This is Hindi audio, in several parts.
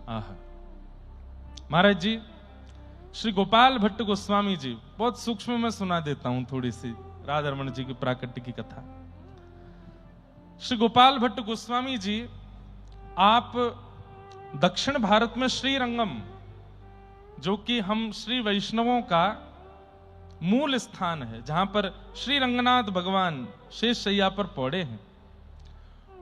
आह, महाराज जी, श्री गोपाल भट्ट गोस्वामी जी, बहुत सूक्ष्म में सुना देता हूं थोड़ी सी राधा रमण जी की प्राकट्य की कथा। श्री गोपाल भट्ट गोस्वामी जी, आप दक्षिण भारत में श्रीरंगम, जो कि हम श्री वैष्णवों का मूल स्थान है, जहां पर श्री रंगनाथ भगवान शेष शैया पर पौड़े हैं,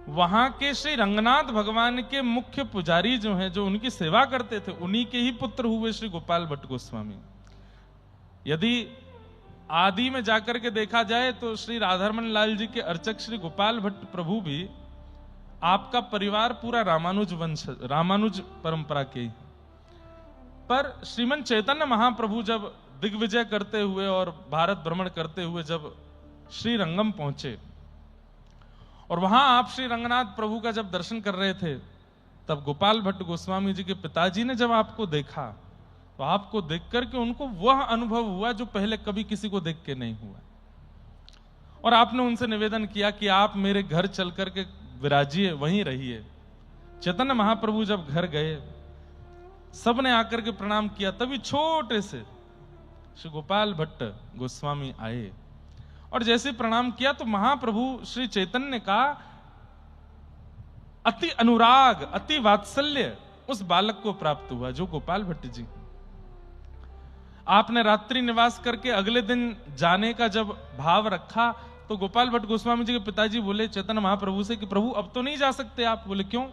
वहां के श्री रंगनाथ भगवान के मुख्य पुजारी जो हैं, जो उनकी सेवा करते थे, उन्हीं के ही पुत्र हुए श्री गोपाल भट्ट गोस्वामी। यदि आदि में जाकर के देखा जाए तो श्री राधारमण लाल जी के अर्चक श्री गोपाल भट्ट प्रभु भी आपका परिवार पूरा रामानुज वंश, रामानुज परंपरा के। पर श्रीमन चैतन्य महाप्रभु जब दिग्विजय करते हुए और भारत भ्रमण करते हुए जब श्री रंगम पहुंचे और वहां आप श्री रंगनाथ प्रभु का जब दर्शन कर रहे थे, तब गोपाल भट्ट गोस्वामी जी के पिताजी ने जब आपको देखा, तो आपको देख करके उनको वह अनुभव हुआ जो पहले कभी किसी को देख के नहीं हुआ। और आपने उनसे निवेदन किया कि आप मेरे घर चल करके विराजिए, वहीं रहिए। चैतन्य महाप्रभु जब घर गए, सबने आकर के प्रणाम किया, तभी छोटे से श्री गोपाल भट्ट गोस्वामी आए और जैसे प्रणाम किया तो महाप्रभु श्री चैतन्य का अति अनुराग, अति वात्सल्य उस बालक को प्राप्त हुआ जो गोपाल भट्ट जी। आपने रात्रि निवास करके अगले दिन जाने का जब भाव रखा, तो गोपाल भट्ट गोस्वामी जी के पिताजी बोले चैतन्य महाप्रभु से कि प्रभु अब तो नहीं जा सकते आप। बोले क्यों?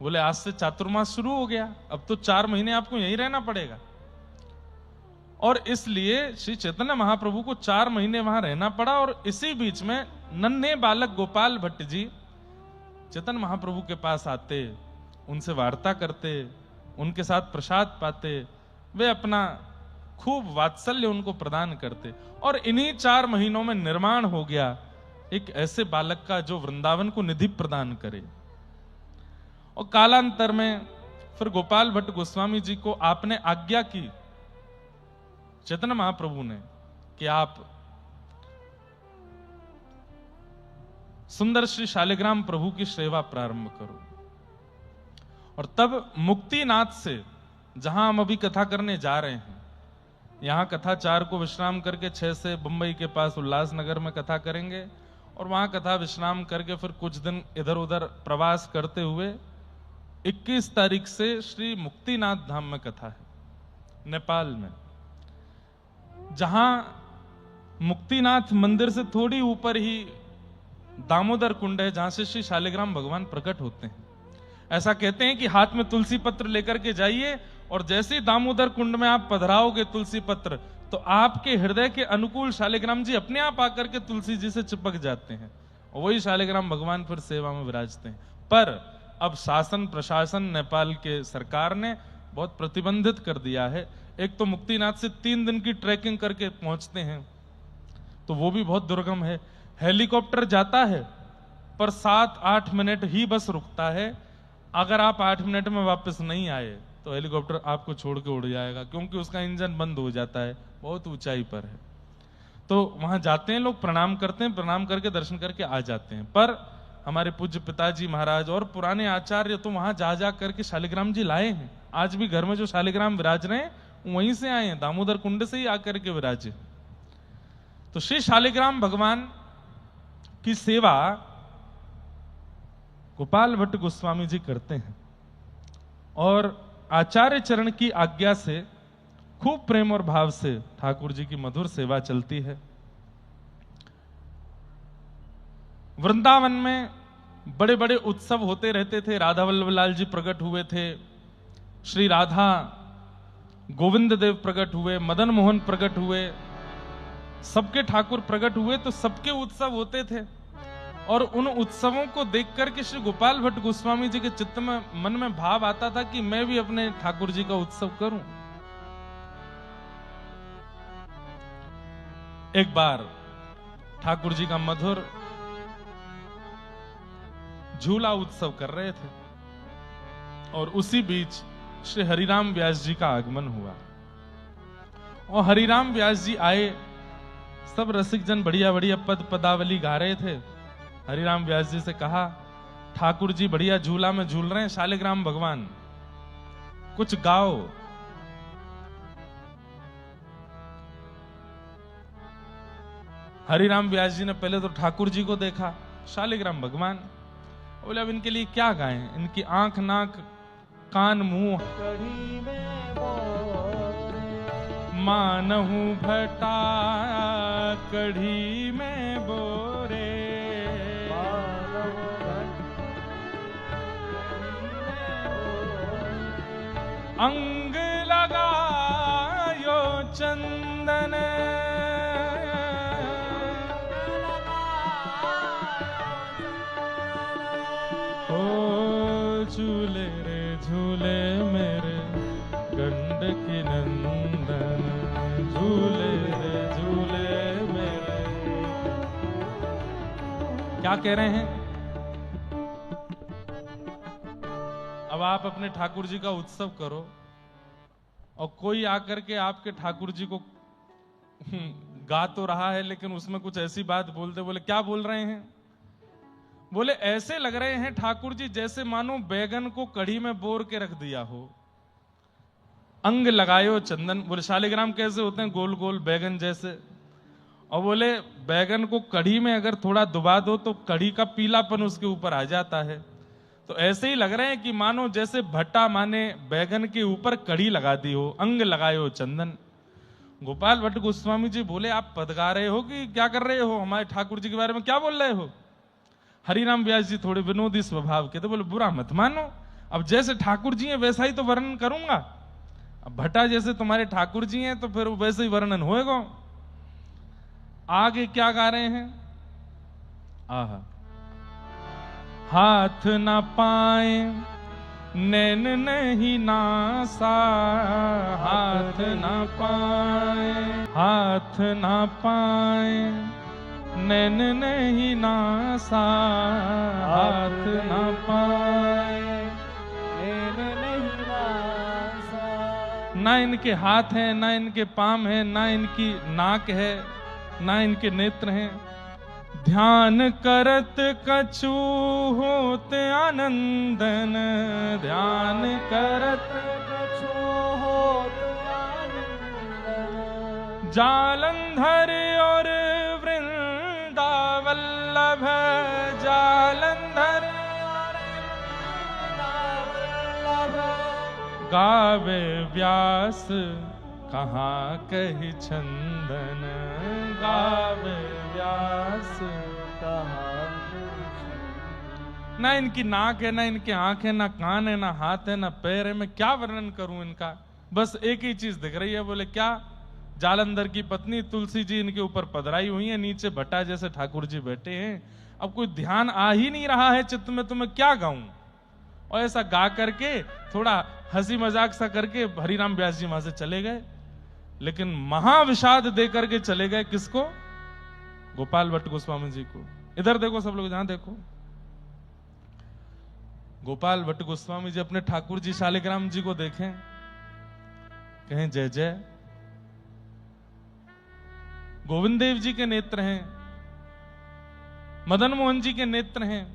बोले आज से चातुर्मास शुरू हो गया, अब तो 4 महीने आपको यहीं रहना पड़ेगा। और इसलिए श्री चैतन्य महाप्रभु को 4 महीने वहां रहना पड़ा। और इसी बीच में नन्हे बालक गोपाल भट्ट जी चैतन्य महाप्रभु के पास आते, उनसे वार्ता करते, उनके साथ प्रसाद पाते, वे अपना खूब वात्सल्य उनको प्रदान करते। और इन्हीं 4 महीनों में निर्माण हो गया एक ऐसे बालक का जो वृंदावन को निधि प्रदान करे। और कालांतर में फिर गोपाल भट्ट गोस्वामी जी को आपने आज्ञा की, चैतन्य महाप्रभु ने, कि आप सुंदर श्री शालिग्राम प्रभु की सेवा प्रारंभ करो। और तब मुक्तिनाथ से, जहां हम अभी कथा करने जा रहे हैं, यहां कथा 4 को विश्राम करके 6 से बंबई के पास उल्लासनगर में कथा करेंगे और वहां कथा विश्राम करके फिर कुछ दिन इधर उधर प्रवास करते हुए 21 तारीख से श्री मुक्तिनाथ धाम में कथा है, नेपाल में, जहां मुक्तिनाथ मंदिर से थोड़ी ऊपर ही दामोदर कुंड है, जहां से श्री शालिग्राम भगवान प्रकट होते हैं। ऐसा कहते हैं कि हाथ में तुलसी पत्र लेकर के जाइए और जैसे ही दामोदर कुंड में आप पधराओगे तुलसी पत्र, तो आपके हृदय के अनुकूल शालिग्राम जी अपने आप आकर के तुलसी जी से चिपक जाते हैं और वही शालिग्राम भगवान फिर सेवा में विराजते हैं। पर अब शासन प्रशासन नेपाल के सरकार ने बहुत प्रतिबंधित कर दिया है। एक तो मुक्तिनाथ से 3 दिन की ट्रैकिंग करके पहुंचते हैं, तो वो भी बहुत दुर्गम है। हेलीकॉप्टर जाता है पर 7-8 मिनट ही बस रुकता है। अगर आप 8 मिनट में वापस नहीं आए तो हेलीकॉप्टर आपको छोड़ के उड़ जाएगा, क्योंकि उसका इंजन बंद हो जाता है, बहुत ऊंचाई पर है। तो वहां जाते हैं लोग, प्रणाम करते हैं, प्रणाम करके दर्शन करके आ जाते हैं। पर हमारे पूज्य पिताजी महाराज और पुराने आचार्य तो वहां जा जा करके शालिग्राम जी लाए हैं। आज भी घर में जो शालिग्राम विराज रहे हैं वहीं से आए हैं, दामोदर कुंड से ही आकर के विराजे। तो श्री शालिग्राम भगवान की सेवा गोपाल भट्ट गोस्वामी जी करते हैं और आचार्य चरण की आज्ञा से खूब प्रेम और भाव से ठाकुर जी की मधुर सेवा चलती है। वृंदावन में बड़े बड़े उत्सव होते रहते थे। राधा वल्लभ लाल जी प्रकट हुए थे, श्री राधा गोविंद देव प्रकट हुए, मदन मोहन प्रकट हुए, सबके ठाकुर प्रकट हुए, तो सबके उत्सव होते थे। और उन उत्सवों को देख करके श्री गोपाल भट्ट गोस्वामी जी के चित्त में, मन में भाव आता था कि मैं भी अपने ठाकुर जी का उत्सव करूं। एक बार ठाकुर जी का मधुर झूला उत्सव कर रहे थे और उसी बीच श्री हरिराम व्यास जी का आगमन हुआ और हरिराम व्यास जी आए। सब रसिक जन बढ़िया बढ़िया पद पदावली गा रहे थे। हरिराम व्यास जी से कहा, ठाकुर जी बढ़िया झूला में झूल रहे हैं शालिग्राम भगवान, कुछ गाओ। हरिराम व्यास जी ने पहले तो ठाकुर जी को देखा, शालिग्राम भगवान, बोले अब इनके लिए क्या गाएं, इनकी आंख नाक कान मुंह मानहु भटा कढ़ी में बोरे, अंग लगायो चंदन, ओ झूले रे झूले मेरे गंडकी नंदन, झूले रे झूले मेरे। क्या कह रहे हैं? अब आप अपने ठाकुर जी का उत्सव करो और कोई आकर के आपके ठाकुर जी को गा तो रहा है, लेकिन उसमें कुछ ऐसी बात बोलते, बोले क्या बोल रहे हैं? बोले ऐसे लग रहे हैं ठाकुर जी जैसे मानो बैगन को कढ़ी में बोर के रख दिया हो। अंग लगायो चंदन, बोले शालिग्राम कैसे होते हैं? गोल गोल बैगन जैसे। और बोले बैगन को कढ़ी में अगर थोड़ा डुबा दो तो कढ़ी का पीलापन उसके ऊपर आ जाता है। तो ऐसे ही लग रहे हैं कि मानो जैसे भट्टा माने बैगन के ऊपर कढ़ी लगा दी हो, अंग लगायो चंदन। गोपाल भट्ट गोस्वामी जी बोले आप पद गा रहे हो कि क्या कर रहे हो? हमारे ठाकुर जी के बारे में क्या बोल रहे हो? हरिराम व्यास जी थोड़े विनोदी स्वभाव के थे, बोले बुरा मत मानो, अब जैसे ठाकुर जी हैं वैसा ही तो वर्णन करूंगा। अब भट्टा जैसे तुम्हारे ठाकुर जी हैं तो फिर वैसे ही वर्णन होएगा। आगे क्या गा रहे हैं? आहा, हाथ न पाए नैन नहीं नासा, हाथ न पाए, हाथ न पाए नैन नहीं नासा, हाथ न पाए नैन नहीं नासा। ना इनके हाथ हैं, ना इनके पाम हैं, ना इनकी नाक है, ना इनके नेत्र हैं। ध्यान करत कछु होत आनंदन, ध्यान करत कछु होत आनंदन। जालंधर और वृंदावल्लभ, जालंधर और वृंदावल्लभ। गावे व्यास कहाँ कही छंदन, गावे व्यास कहाँ। ना इनकी नाक है, ना इनके आंख है, ना कान है, ना हाथ है, ना पैर है। मैं क्या वर्णन करूं इनका? बस एक ही चीज दिख रही है। बोले क्या? जालंधर की पत्नी तुलसी जी इनके ऊपर पधराई हुई है, नीचे भट्टा जैसे ठाकुर जी बैठे हैं। अब कोई ध्यान आ ही नहीं रहा है चित्त में, तो मैं क्या गाऊं? और ऐसा गा करके थोड़ा हंसी मजाक सा करके हरिराम व्यास जी वहां से चले गए। लेकिन महाविषाद दे करके चले गए किसको? गोपाल भट्ट गोस्वामी जी को। इधर देखो सब लोग, जहां देखो। गोपाल भट्ट गोस्वामी जी अपने ठाकुर जी शालिग्राम जी को देखें, कहें जय जय। गोविंद देव जी के नेत्र हैं, मदन मोहन जी के नेत्र हैं,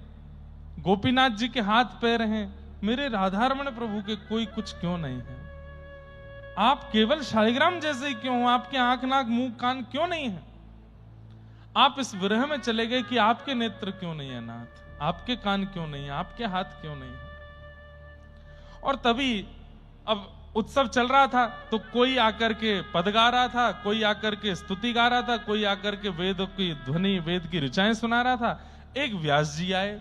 गोपीनाथ जी के हाथ पैर हैं, मेरे राधारमण प्रभु के कोई कुछ क्यों नहीं है? आप केवल शालिग्राम जैसे ही क्यों हो? आपके आंख नाक मुंह कान क्यों नहीं है? आप इस विरह में चले गए कि आपके नेत्र क्यों नहीं है नाथ, आपके कान क्यों नहीं है, आपके हाथ क्यों नहीं है? और तभी अब उत्सव चल रहा था तो कोई आकर के पद गा रहा था, कोई आकर के स्तुति गा रहा था, कोई आकर के वेद की ध्वनि, वेद की ऋचाएं सुना रहा था। एक व्यास जी आए,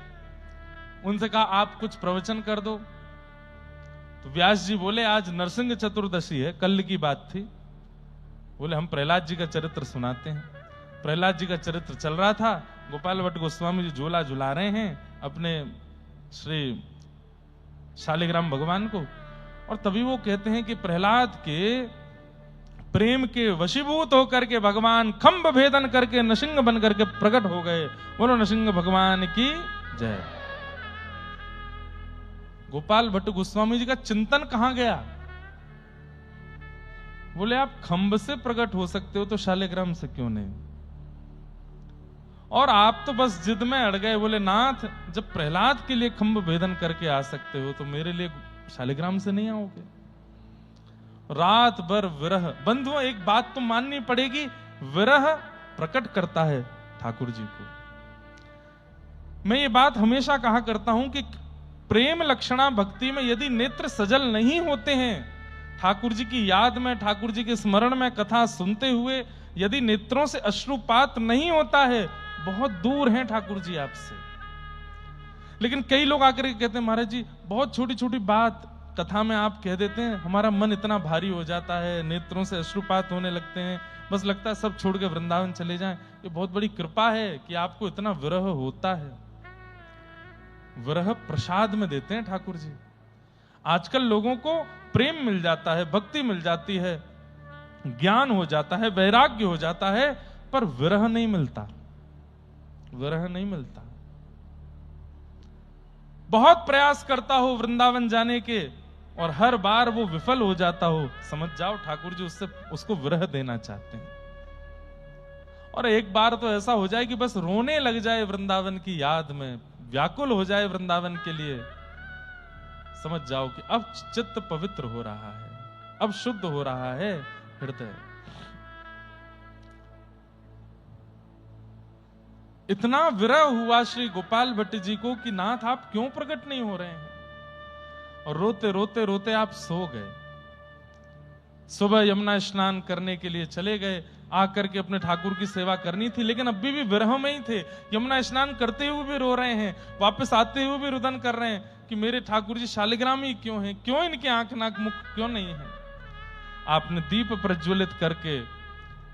उनसे कहा आप कुछ प्रवचन कर दो। तो व्यास जी बोले आज नरसिंह चतुर्दशी है, कल की बात थी। बोले हम प्रहलाद जी का चरित्र सुनाते हैं। प्रहलाद जी का चरित्र चल रहा था, गोपाल भट्ट गोस्वामी जी झूला झुला रहे हैं अपने श्री शालिग्राम भगवान को। और तभी वो कहते हैं कि प्रहलाद के प्रेम के वशीभूत होकर के भगवान खंभ भेदन करके नृसिंह बन करके प्रकट हो गए। बोलो नृसिंह भगवान की जय। गोपाल भट्ट गोस्वामी जी का चिंतन कहां गया? बोले आप खंभ से प्रकट हो सकते हो तो शालिग्राम से क्यों नहीं? और आप तो बस जिद में अड़ गए। बोले नाथ जब प्रहलाद के लिए खंभ भेदन करके आ सकते हो तो मेरे लिए शालिग्राम से नहीं आओगे? रात भर विरह। बंधुओं, एक बात तो माननी पड़ेगी, विरह प्रकट करता है ठाकुर जी को। मैं ये बात हमेशा कहा करता हूं कि प्रेम लक्षणा भक्ति में यदि नेत्र सजल नहीं होते हैं, ठाकुर जी की याद में, ठाकुर जी के स्मरण में कथा सुनते हुए यदि नेत्रों से अश्रुपात नहीं होता है, बहुत दूर हैं ठाकुर जी आपसे। लेकिन कई लोग आकर के कहते हैं, महाराज जी बहुत छोटी छोटी बात कथा में आप कह देते हैं, हमारा मन इतना भारी हो जाता है, नेत्रों से अश्रुपात होने लगते हैं, बस लगता है सब छोड़ के वृंदावन चले जाएं। ये बहुत बड़ी कृपा है कि आपको इतना विरह होता है। विरह प्रसाद में देते हैं ठाकुर जी। आजकल लोगों को प्रेम मिल जाता है, भक्ति मिल जाती है, ज्ञान हो जाता है, वैराग्य हो जाता है, पर विरह नहीं मिलता, विरह नहीं मिलता। बहुत प्रयास करता हो वृंदावन जाने के और हर बार वो विफल हो जाता हो, समझ जाओ ठाकुर जी उसको विरह देना चाहते हैं। और एक बार तो ऐसा हो जाए कि बस रोने लग जाए वृंदावन की याद में, व्याकुल हो जाए वृंदावन के लिए, समझ जाओ कि अब चित्त पवित्र हो रहा है, अब शुद्ध हो रहा है हृदय। इतना विरह हुआ श्री गोपाल भट्ट जी को कि नाथ आप क्यों प्रकट नहीं हो रहे हैं, और रोते रोते रोते आप सो गए। सुबह यमुना स्नान करने के लिए चले गए, आकर के अपने ठाकुर की सेवा करनी थी, लेकिन अभी भी विरह में ही थे। यमुना स्नान करते हुए भी रो रहे हैं, वापस आते हुए भी रुदन कर रहे हैं कि मेरे ठाकुर जी शालिग्राम ही क्यों हैं, क्यों इनके आंख नाक मुख क्यों नहीं है। आपने दीप प्रज्वलित करके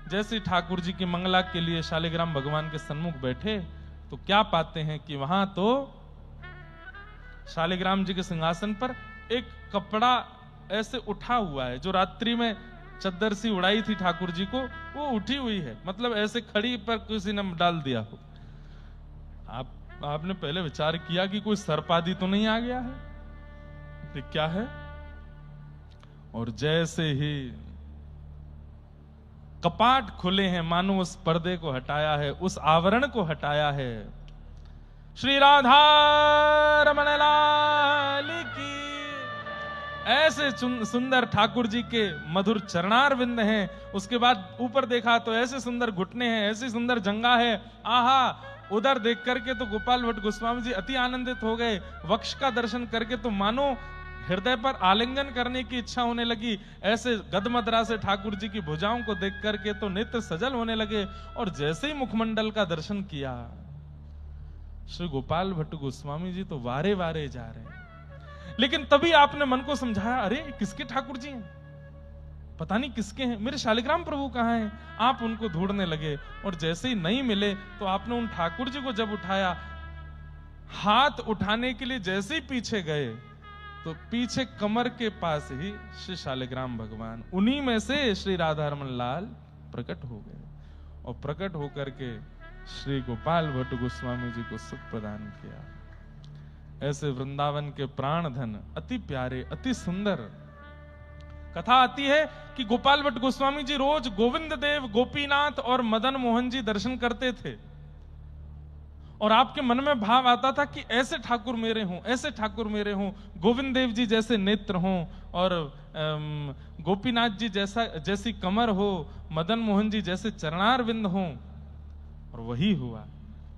जैसे ठाकुर जी की मंगला के लिए शालिग्राम भगवान के सन्मुख बैठे, तो क्या पाते हैं कि वहां तो शालिग्राम जी के सिंहासन पर एक कपड़ा ऐसे उठा हुआ है, जो रात्रि में चद्दर सी उड़ाई थी ठाकुर जी को, वो उठी हुई है, मतलब ऐसे खड़ी पर किसी ने डाल दिया हो। आपने पहले विचार किया कि कोई सर्प आदि तो नहीं आ गया है, ये क्या है? और जैसे ही कपाट खुले हैं, मानो उस पर्दे को हटाया है, उस आवरण को हटाया है। श्री राधा रमण लाल की। ऐसे सुंदर ठाकुर जी के मधुर चरणार विंद हैं। उसके बाद ऊपर देखा तो ऐसे सुंदर घुटने हैं, ऐसी सुंदर जंगा है। आहा, उधर देख करके तो गोपाल भट्ट गोस्वामी जी अति आनंदित हो गए। वक्ष का दर्शन करके तो मानो हृदय पर आलिंगन करने की इच्छा होने लगी। ऐसे गदमदरा से ठाकुर जी की भुजाओं को देख करके तो नेत्र सजल होने लगे। और जैसे ही मुखमंडल का दर्शन किया, श्री गोपाल भट्ट गोस्वामी जी तो वारे वारे जा रहे हैं। लेकिन तभी आपने मन को समझाया, अरे किसके ठाकुर जी हैं, पता नहीं किसके हैं, मेरे शालिग्राम प्रभु कहाँ हैं। आप उनको ढूंढने लगे और जैसे ही नहीं मिले तो आपने उन ठाकुर जी को जब उठाया, हाथ उठाने के लिए जैसे ही पीछे गए तो पीछे कमर के पास ही श्री शालिग्राम भगवान, उन्हीं में से श्री राधा रमन लाल प्रकट हो गए। और प्रकट होकर के श्री गोपाल भट्ट गोस्वामी जी को सुख प्रदान किया। ऐसे वृंदावन के प्राण धन, अति प्यारे, अति सुंदर। कथा आती है कि गोपाल भट्ट गोस्वामी जी रोज गोविंद देव, गोपीनाथ और मदन मोहन जी दर्शन करते थे। और आपके मन में भाव आता था कि ऐसे ठाकुर मेरे हों, ऐसे ठाकुर मेरे हों, गोविंद देव जी जैसे नेत्र हों, और गोपीनाथ जी जैसी कमर हो, मदन मोहन जी जैसे चरणारविंद हों। और वही हुआ।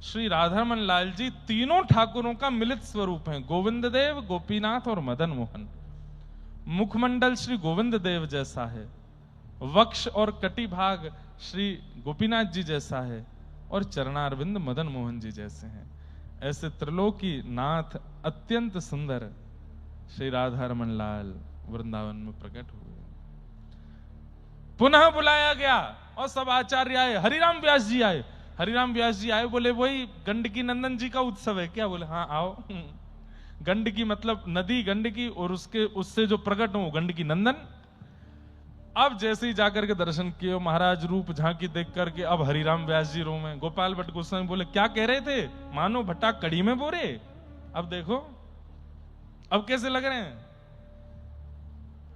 श्री राधारमन लाल जी तीनों ठाकुरों का मिलित स्वरूप हैं, गोविंद देव, गोपीनाथ और मदन मोहन। मुखमंडल श्री गोविंद देव जैसा है, वक्ष और कटी भाग श्री गोपीनाथ जी जैसा है, और चरणारविंद मदन मोहन जी जैसे हैं। ऐसे त्रिलोकी नाथ अत्यंत सुंदर श्री राधारमन लाल वृंदावन में प्रकट हुए। पुनः बुलाया गया और सब आचार्य आए। हरिराम व्यास जी आए। हरिराम व्यास जी आए, बोले वही गंडकी नंदन जी का उत्सव है क्या? बोले हाँ आओ। गंडकी मतलब नदी गंडकी, और उससे जो प्रकट हो गंडकी नंदन। अब जैसे ही जाकर के दर्शन किए, महाराज रूप झांकी देख करके अब हरिराम व्यास जी रो में। गोपाल भट्ट गोस्वामी बोले क्या कह रहे थे, मानो भट्टा कड़ी में बोरे। अब देखो अब कैसे लग रहे हैं।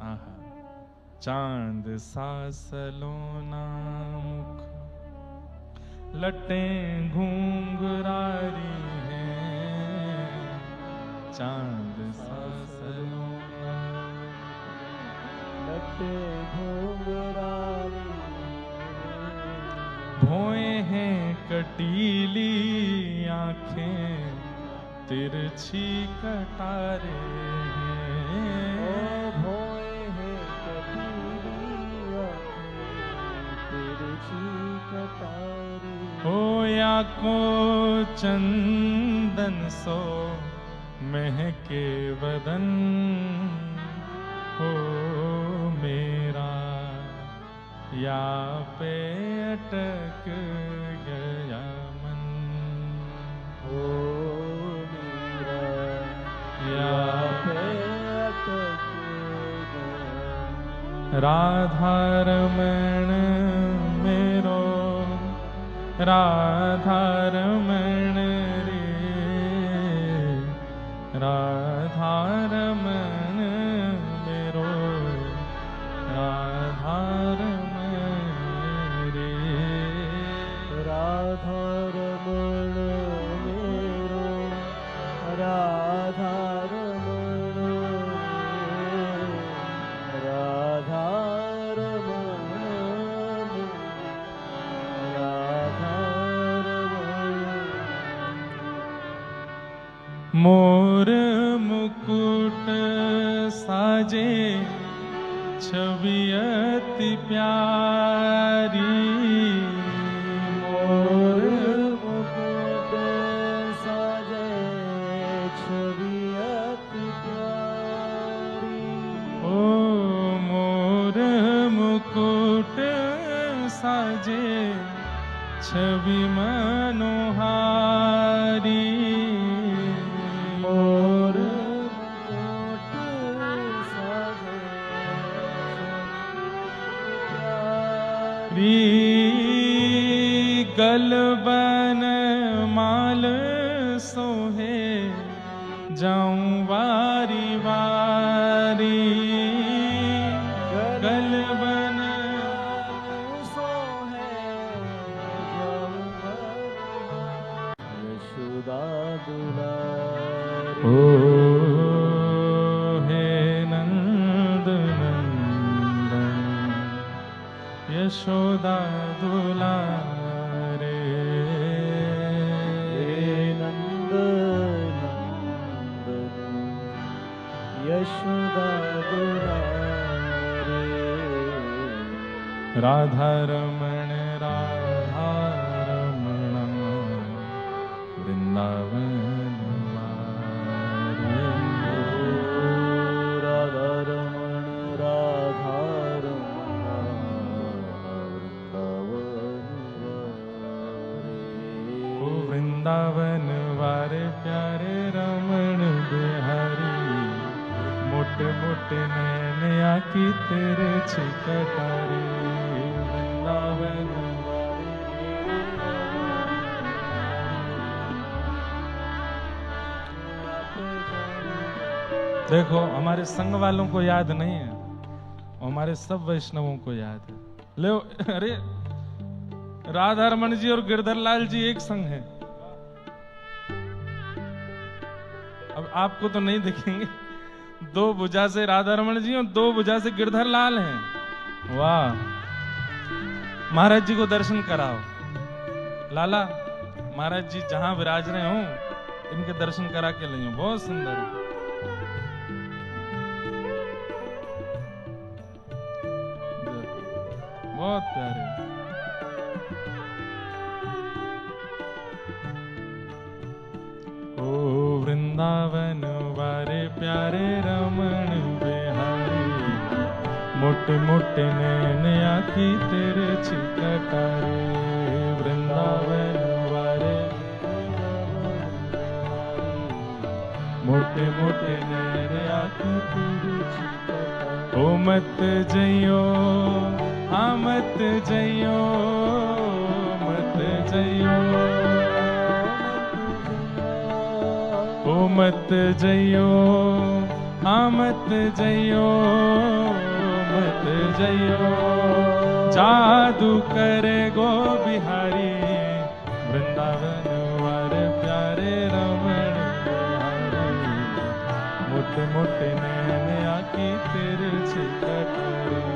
आहा, चांद सा सलोना मुख, लटें घूंघरारी हैं, चांद सा सलोना पे घुंघराली, भोए हैं कटीली आंखें तिरछी कटारे हैं। भोए हैं कटीली आंखें तिरछी कटारे। हो या को चंदन सो महके बदन हो मेरा, या पे अटक गया मन हो मेरा, या पे अटक गया। राधा रमण मेरो, राधा रमण रे, राधा रमण मेरो, राधा रमण रे। राधा रमण मेरो, राधा रमण रे, राधा रमण मेरो, राधा रमण। मोर मुकुट साजे छवि अति प्यारी, मोर मुकुट साजे छवि अति प्यारी। ओ मोर मुकुट साजे छवि मनोहारी, मोर मुकुट साजे री गलबन माल सोहे जाऊं वारी वारी, गलबन सोहे यशोदा दुलारी। ओ हे नंद नंदन यशोदा दुलारे, हे नंद नंदन यशोदा दुलारे। राधा रमण राधा रमण वृंदावन वारे। राधा रमण राधा रमण वृंदावन वारे। वृंदावन वारे प्यारे रमण बिहारी, मोटे मोटे नैन आखी तेरे छिकटारे। वृंदावन देखो हमारे संग वालों को याद नहीं है, हमारे सब वैष्णवों को याद है। ले अरे राधा रमण जी और गिरधर लाल जी एक संग है। अब आपको तो नहीं दिखेंगे, दो भुजा से राधा रमण जी और दो भुजा से गिरधर लाल हैं। वाह, महाराज जी को दर्शन कराओ। लाला महाराज जी जहां विराज रहे हो इनके दर्शन करा के लाइयो, बहुत सुंदर है। बहुत प्यारे। ओ वृंदावन वारे प्यारे रमण बिहारी, मोटे मोटे नैन आखी तेरे छिकटारे। वृंदावन वारे मोटे मोटे नैन आखी तेरे छिकटारे। ओ मत जइयो हाँ मत जइयो, मत जइयो, ओ मत जइयो हाँ मत जइयो, मत जइयो। जादू करे गो बिहारी, वृंदावन वारे प्यारे रमण बिहारी, मोटे मोटे नैन आखी तेरे छिकटारे।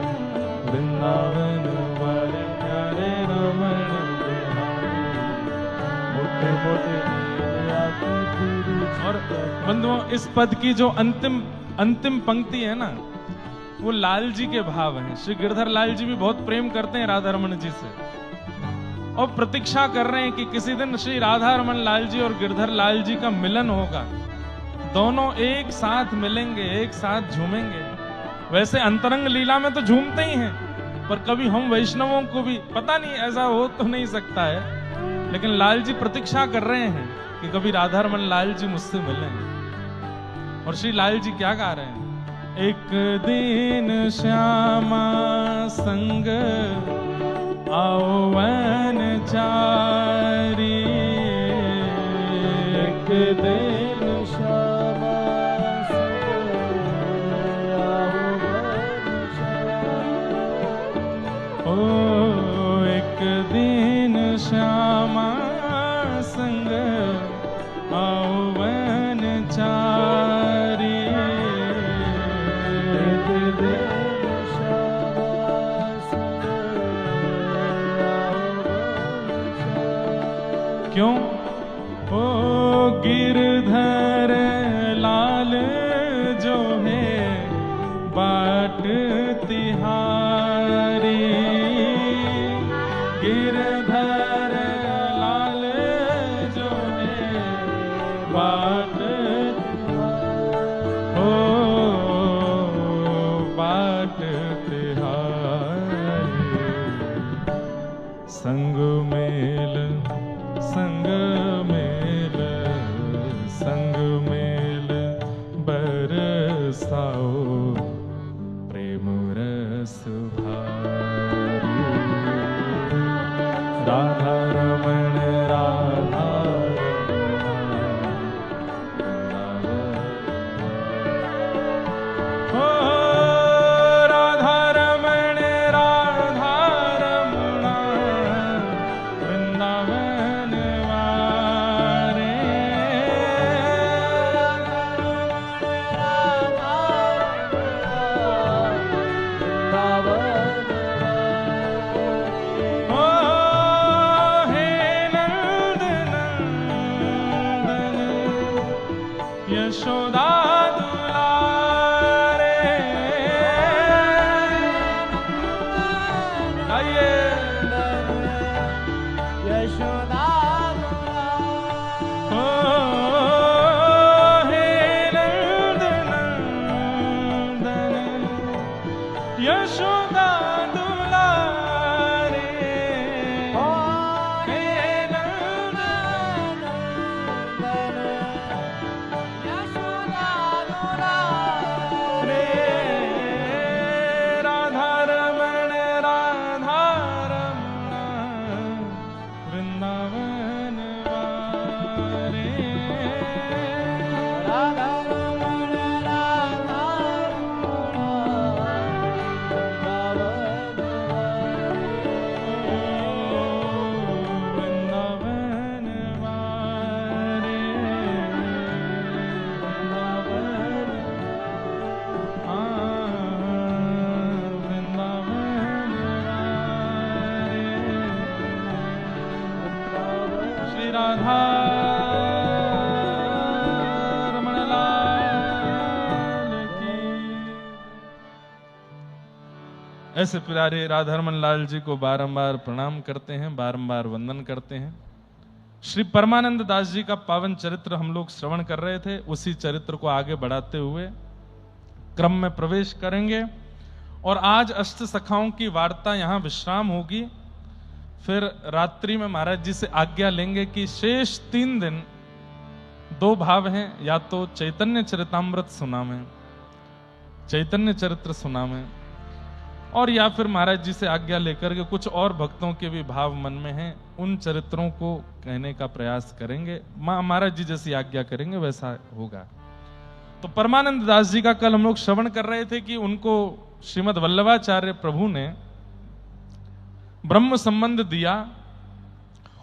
बंधुओं, इस पद की जो अंतिम पंक्ति है ना, वो लाल जी के भाव हैं। श्री गिरधर लाल जी भी बहुत प्रेम करते हैं राधा रमन जी से, और प्रतीक्षा कर रहे हैं कि किसी दिन श्री राधा रमन लाल जी और गिरधर लाल जी का मिलन होगा, दोनों एक साथ मिलेंगे, एक साथ झूमेंगे। वैसे अंतरंग लीला में तो झूमते ही हैं, पर कभी हम वैष्णवों को भी पता नहीं, ऐसा हो तो नहीं सकता है, लेकिन लाल जी प्रतीक्षा कर रहे हैं कि कभी राधा रमन लाल जी मुझसे मिलें। और श्री लाल जी क्या गा रहे हैं? एक दिन श्यामा संग आओ वन चारी, एक दिन श्यामा संग आओ वन चारी। ओ एक दिन श्यामा संग आओ वन चारी, एक दिन श्यामा संग आओ वन चारी। क्यों? ओ गिरधर लाल जो है बाट तिहारी, गिरधर लाल जो है बाट हो बाट तिहारी। संग मेल संग मेल संग मेल बरसाओ प्रेम रस भारी। राधा रमण राधा ओ राधा रमण राधा रमणा वृंदावन वारे। ओ हे नंद नंदन यशोदा दुलारे। आइए यशोदा ओ हे नंद नंदन यशोदा दुलारे। हे नंद रे राधा रमण राधा रमण वृंदावन वारे। वृंदावन वारे वृंदावन वृंदावन वारे। श्री राधा रमण लाल की। ऐसे प्यारे राधा रमन लाल जी को बारंबार प्रणाम करते हैं, बारंबार वंदन करते हैं। श्री परमानंद दास जी का पावन चरित्र हम लोग श्रवण कर रहे थे, उसी चरित्र को आगे बढ़ाते हुए क्रम में प्रवेश करेंगे। और आज अष्ट सखाओं की वार्ता यहां विश्राम होगी। फिर रात्रि में महाराज जी से आज्ञा लेंगे कि शेष 3 दिन 2 भाव हैं, या तो चैतन्य चरितामृत सुनावें, चैतन्य चरित्र सुनावें, और या फिर महाराज जी से आज्ञा लेकर के कुछ और भक्तों के भी भाव मन में हैं, उन चरित्रों को कहने का प्रयास करेंगे। महाराज जी जैसी आज्ञा करेंगे वैसा होगा। तो परमानंद दास जी का कल हम लोग श्रवण कर रहे थे कि उनको श्रीमद् वल्लभाचार्य प्रभु ने ब्रह्म संबंध दिया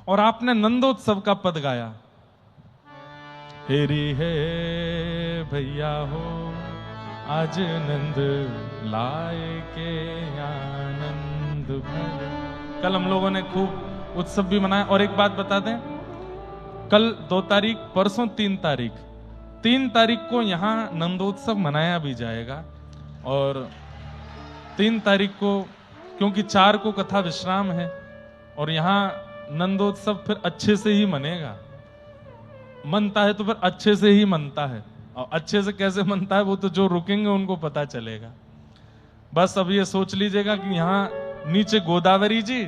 और आपने नंदोत्सव का पद गाया। हेरी है भैया हो आज नंद लाए के आनंद भरे। कल हम लोगों ने खूब उत्सव भी मनाया। और एक बात बता दें, कल 2 तारीख, परसों 3 तारीख, 3 तारीख को यहाँ नंदोत्सव मनाया भी जाएगा और 3 तारीख को, क्योंकि 4 को कथा विश्राम है और यहाँ नंदोत्सव फिर अच्छे से ही मनेगा। मनता है तो फिर अच्छे से ही मनता है, और अच्छे से कैसे मनता है वो तो जो रुकेंगे उनको पता चलेगा। बस अब ये सोच लीजिएगा कि यहाँ नीचे गोदावरी जी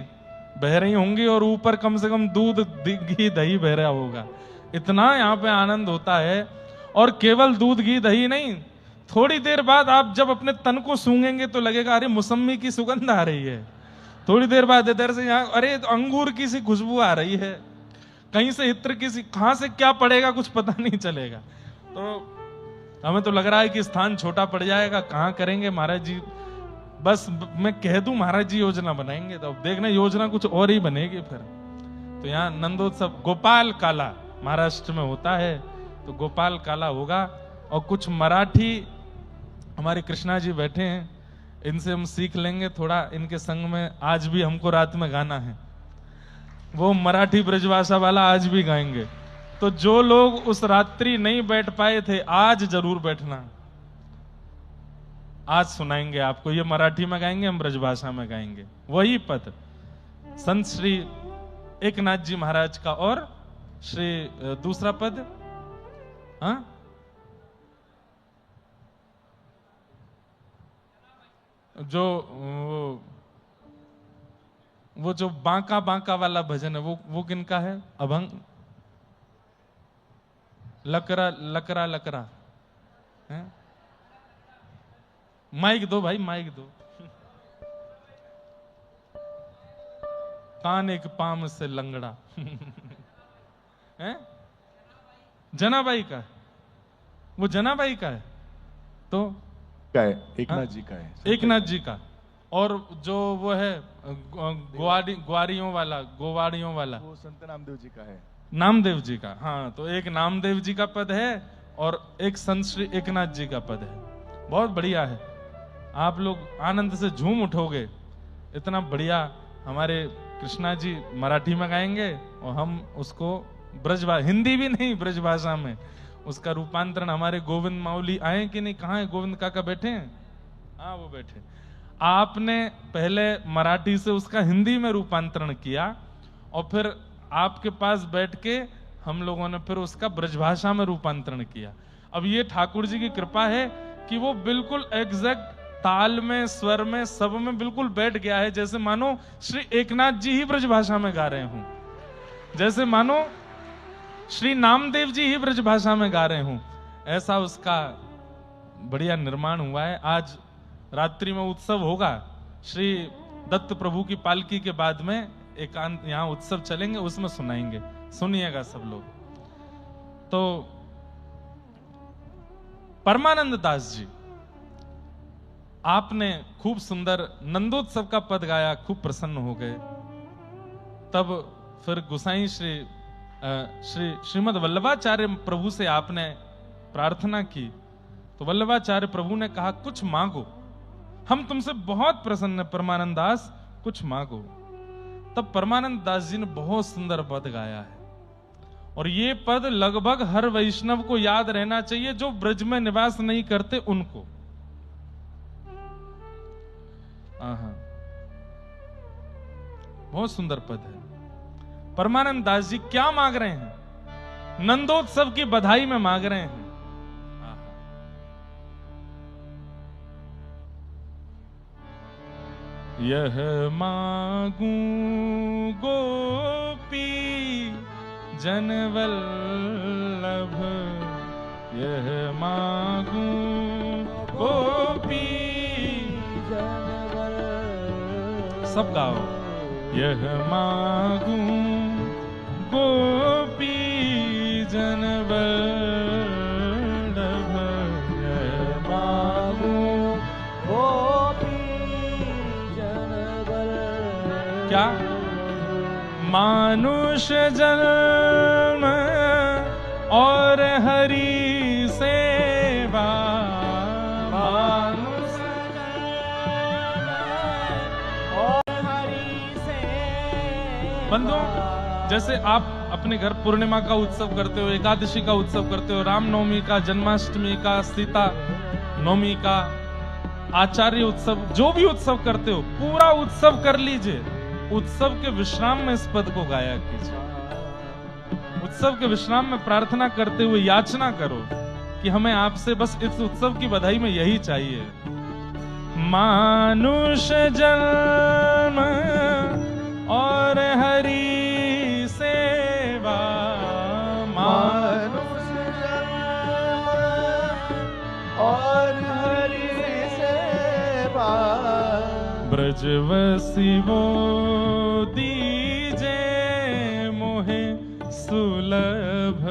बह रही होंगी और ऊपर कम से कम दूध घी दही बह रहा होगा। इतना यहाँ पे आनंद होता है। और केवल दूध घी दही नहीं, थोड़ी देर बाद आप जब अपने तन को सूंघेंगे तो लगेगा अरे मौसमी की सुगंध आ रही है। थोड़ी देर बाद इधर से यहाँ अरे तो अंगूर की सी खुशबू आ रही है, कहीं से इत्र की सी, कहां से क्या पड़ेगा कुछ पता नहीं चलेगा। तो हमें तो लग रहा है कि स्थान छोटा पड़ जाएगा, कहां करेंगे महाराज जी। बस मैं कह दूं महाराज जी योजना बनाएंगे तो अब देखना योजना कुछ और ही बनेगी फिर। तो यहाँ नंदोत्सव गोपाल काला महाराष्ट्र में होता है, तो गोपाल काला होगा। और कुछ मराठी हमारे कृष्णा जी बैठे हैं, इनसे हम सीख लेंगे थोड़ा। इनके संग में आज भी हमको रात में गाना है, वो मराठी ब्रजभाषा वाला आज भी गाएंगे। तो जो लोग उस रात्रि नहीं बैठ पाए थे आज जरूर बैठना, आज सुनाएंगे आपको। ये मराठी में गाएंगे, हम ब्रजभाषा में गाएंगे वही पद संत श्री एकनाथ जी महाराज का। और श्री दूसरा पद हाँ जो वो जो बांका बांका वाला भजन है वो किनका है? अभंग लकरा लकरा लकरा है? माइक दो भाई, माइक दो। कान एक पाम से लंगड़ा है? जनाबाई का है, वो जनाबाई का है। तो का है, एकनाथ जी का है, एकनाथ जी का। और जो वो है ग्वारियों वाला वो संत नामदेव जी का है। नामदेव जी का, हाँ। तो एक नामदेव जी का पद है और एक संत श्री एकनाथ जी का पद है। बहुत बढ़िया है, आप लोग आनंद से झूम उठोगे। इतना बढ़िया हमारे कृष्णा जी मराठी में गाएंगे और हम उसको हिंदी भी नहीं ब्रजभाषा में उसका रूपांतरण। हमारे गोविंद माउली आए कि नहीं? कहाँ है गोविंद काका? बैठे हैं, हाँ वो बैठे। आपने पहले मराठी से उसका हिंदी में रूपांतरण किया और फिर आपके पास बैठ के हम लोगों ने फिर उसका ब्रजभाषा में रूपांतरण किया। अब ये ठाकुर जी की कृपा है कि वो बिल्कुल एग्जैक्ट ताल में, स्वर में, सब में बिल्कुल बैठ गया है। जैसे मानो श्री एकनाथ जी ही ब्रजभाषा में गा रहे हों, जैसे मानो श्री नामदेव जी ही ब्रजभाषा में गा रहे हों, ऐसा उसका बढ़िया निर्माण हुआ है। आज रात्रि में उत्सव होगा। श्री दत्त प्रभु की पालकी के बाद में एकांत यहाँ उत्सव चलेंगे, उसमें सुनाएंगे, सुनिएगा सब लोग। तो परमानंद दास जी, आपने खूब सुंदर नंदोत्सव का पद गाया, खूब प्रसन्न हो गए। तब फिर गुसाई श्रीमद वल्लभाचार्य प्रभु से आपने प्रार्थना की, तो वल्लभाचार्य प्रभु ने कहा कुछ मांगो, हम तुमसे बहुत प्रसन्न है परमानंद दास, कुछ मांगो। तब परमानंद दास जी ने बहुत सुंदर पद गाया है और ये पद लगभग हर वैष्णव को याद रहना चाहिए जो ब्रज में निवास नहीं करते उनको। बहुत सुंदर पद है। परमानंद दास जी क्या मांग रहे हैं? नंदोत्सव की बधाई में मांग रहे हैं। यह मांगू गोपी जनवल्लभ, यह मांगू गोपी जनवल्लभ। सब गाओ। यह मांगू गोपी जनवल्लभ, यह मांगू गोपी जनवल्लभ। क्या? मानुष जन्म और हरि सेवा, मानुष और हरि से बंधुओं, जैसे आप अपने घर पूर्णिमा का उत्सव करते हो, एकादशी का उत्सव करते हो, रामनवमी का, जन्माष्टमी का, सीता नवमी का, आचार्य उत्सव, जो भी उत्सव करते हो पूरा उत्सव कर लीजिए। उत्सव के विश्राम में इस पद को गाया कीजिए। उत्सव के विश्राम में प्रार्थना करते हुए याचना करो कि हमें आपसे बस इस उत्सव की बधाई में यही चाहिए। मानुष जन्म और हरि सेवा, मानुष जन्म और हरि सेवा, ब्रजवसी वो दीजे मोहे सुलभ,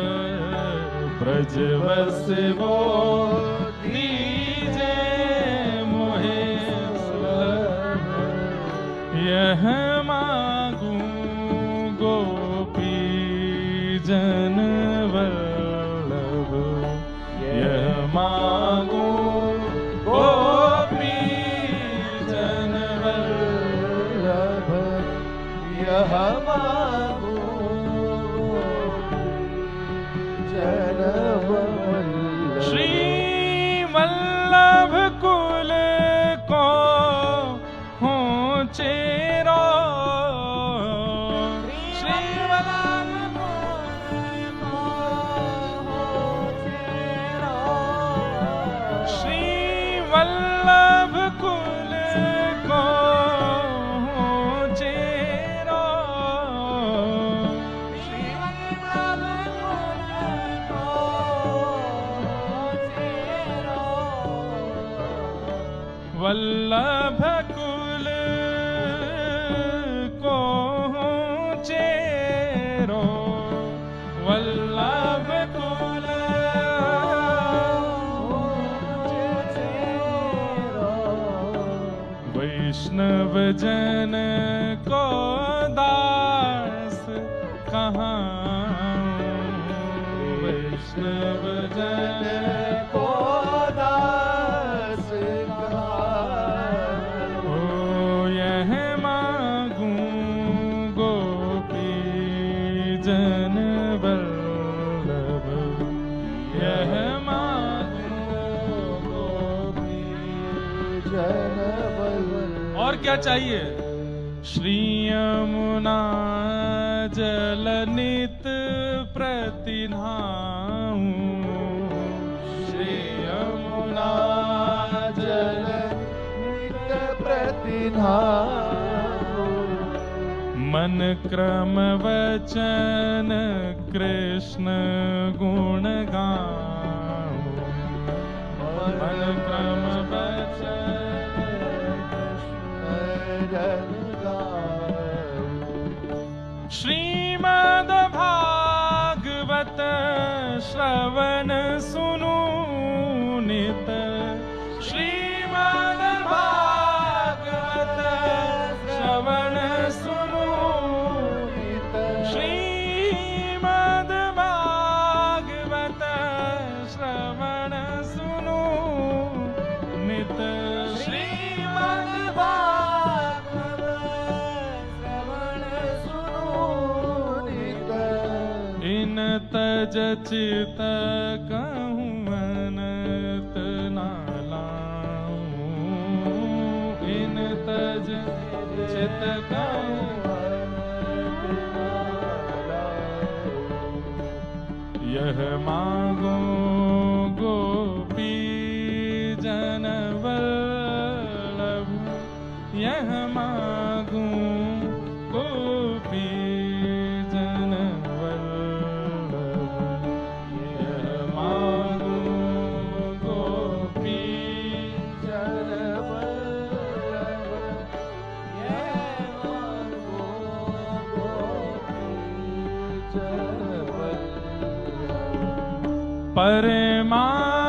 ब्रजवसी वो दीजे मोहे सुलभ, यह मांगू गोपी जन वल्लभ, यह मांगू गोपी जन वल्लभ, यह मांगू जन वल्लभ। श्री वल्लभ कुल को हो चेरो, श्री वल्लभ कुल को हो चेरो, श्री वल्लभ कुल को हो चेरो, श्री वल्लभ कुल को चेरो, वल्लभ कुल को चेरो, वल्लभ कुल वैष्णव जन को दास कहाँ, वैष्णव जन को दास ओ यह मांगू गोपी जन वल्लभ, यह मांगू गोपी जन वल्लभ। और क्या चाहिए? श्री यमुना जल नित प्रतिन्हाऊं, श्री यमुना जल नित प्रतिन्हाऊं, मन क्रम वचन कृष्ण गुण गाऊं, मन क्रम वचन श्रीमद् भागवत श्रवण सुनु नित, श्रीमद् भागवत श्रवण सुनु नित, श्रीमद् भागवत श्रवण सुनु नित, श्रीमद् तज चित कहूँ मनत ना लाऊं, इन तज चित कहूँ मनत ना लाऊं, यह मांगो गोपी जन वल्लभ, यह मांगू गोपी जन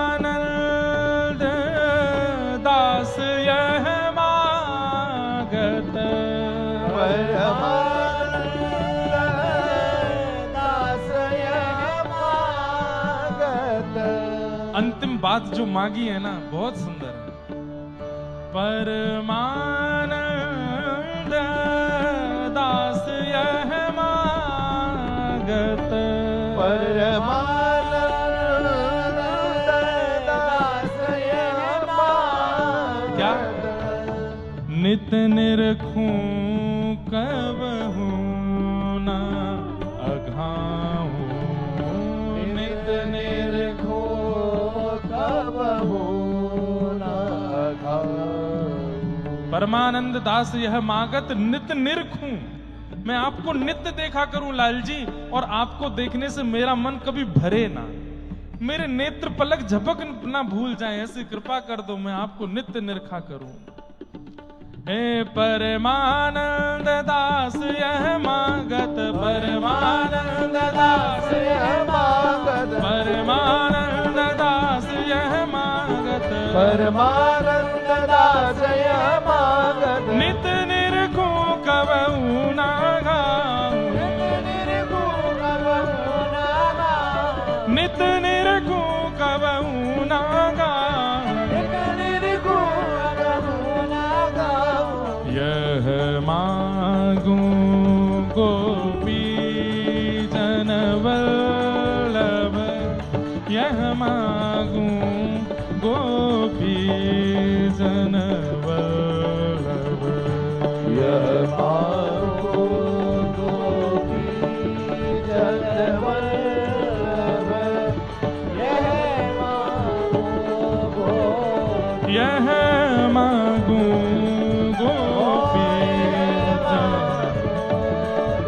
परमानंद दास यह मागत, परमानंद दास यह मागत। अंतिम बात जो मांगी है ना बहुत सुंदर है। परमानंद दास यह मागत, क्या? नित निरखूं कबहू ना अघाऊं, नित निरखो कबहू ना अघाऊं। परमानंद दास यह मागत नित निरखूं, मैं आपको नित्य देखा करूं लाल जी, और आपको देखने से मेरा मन कभी भरे ना, मेरे नेत्र पलक झपक ना भूल जाए, ऐसी कृपा कर दो मैं आपको नित्य निरखा करूं। हे परमानंद दास यह मागत, परमानंद दास यह मागत, परमानंद दास यह मागत, परमानंद दास यह मागत। नित निरखूं कबहू ना गाऊं, नित निरखूं कबहू ना गाऊं, यह मांगूं गोपी जन वल्लभ, यह मांगूं गोपी जन वल्लभ, यह मांगो गोपी जन वल्लभ, यह मांगो यह मांगूं गोपी जन,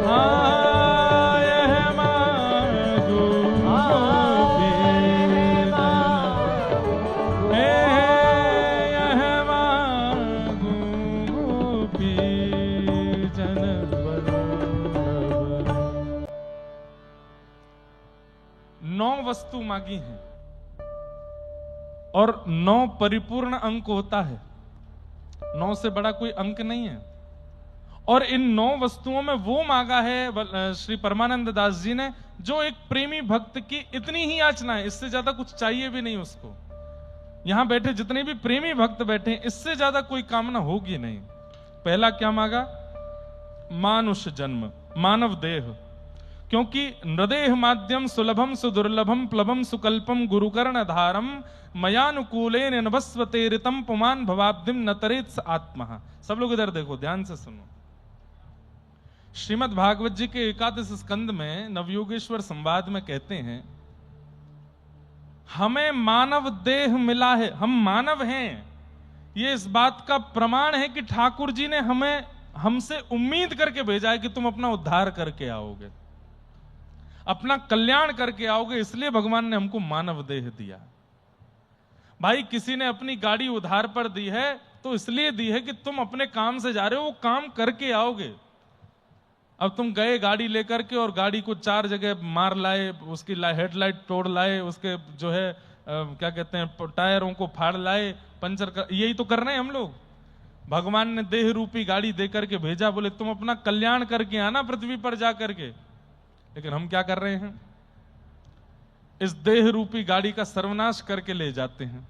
हाँ यह मांगूं गोपी जन, हे यह मांगूं गोपी जन वल्लभ। 9 वस्तु मांगी हैं और 9 परिपूर्ण अंक होता है, 9 से बड़ा कोई अंक नहीं है। और इन 9 वस्तुओं में वो मांगा है श्री परमानंद दास जी ने जो एक प्रेमी भक्त की इतनी ही याचना है, इससे ज्यादा कुछ चाहिए भी नहीं उसको। यहां बैठे जितने भी प्रेमी भक्त बैठे हैं, इससे ज्यादा कोई कामना होगी नहीं। पहला क्या मांगा? मानुष जन्म, मानव देह, क्योंकि नृदेह माध्यम सुलभम सुदुर्लभम प्लवम सुकल्पम गुरुकर्ण धारम मयानुकूलेन नभस्वते ऋतम पुमान भवाब्धिम न तरेत आत्मा। सब लोग इधर देखो, ध्यान से सुनो। श्रीमद् भागवत जी के 11 स्कंद में नवयोगेश्वर संवाद में कहते हैं, हमें मानव देह मिला है, हम मानव हैं, ये इस बात का प्रमाण है कि ठाकुर जी ने हमें हमसे उम्मीद करके भेजा है कि तुम अपना उद्धार करके आओगे, अपना कल्याण करके आओगे, इसलिए भगवान ने हमको मानव देह दिया। भाई किसी ने अपनी गाड़ी उधार पर दी है तो इसलिए दी है कि तुम अपने काम से जा रहे हो, वो काम करके आओगे। अब तुम गए गाड़ी लेकर के और गाड़ी को 4 जगह मार लाए, उसकी हेडलाइट तोड़ लाए, उसके जो है क्या कहते हैं टायरों को फाड़ लाए, पंचर कर, यही तो कर रहे हैं हम लोग। भगवान ने देह रूपी गाड़ी दे करके भेजा, बोले तुम अपना कल्याण करके आना पृथ्वी पर जा करके। लेकिन हम क्या कर रहे हैं? इस देह रूपी गाड़ी का सर्वनाश करके ले जाते हैं,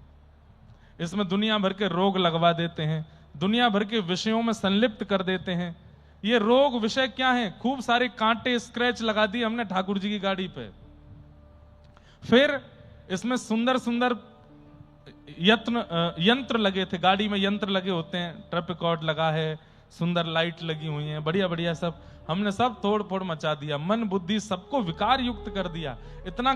इसमें दुनिया भर के रोग लगवा देते हैं, दुनिया भर के विषयों में संलिप्त कर देते हैं। ये रोग विषय क्या हैं? खूब सारे कांटे स्क्रैच लगा दिए हमने ठाकुर जी की गाड़ी पे। फिर इसमें सुंदर सुंदर यंत्र लगे थे, गाड़ी में यंत्र लगे होते हैं, ट्रैफिक कॉर्ड लगा है, सुंदर लाइट लगी हुई है, बढ़िया बढ़िया सब हमने सब तोड़ फोड़ मचा दिया, मन बुद्धि सबको विकार युक्त कर दिया। इतना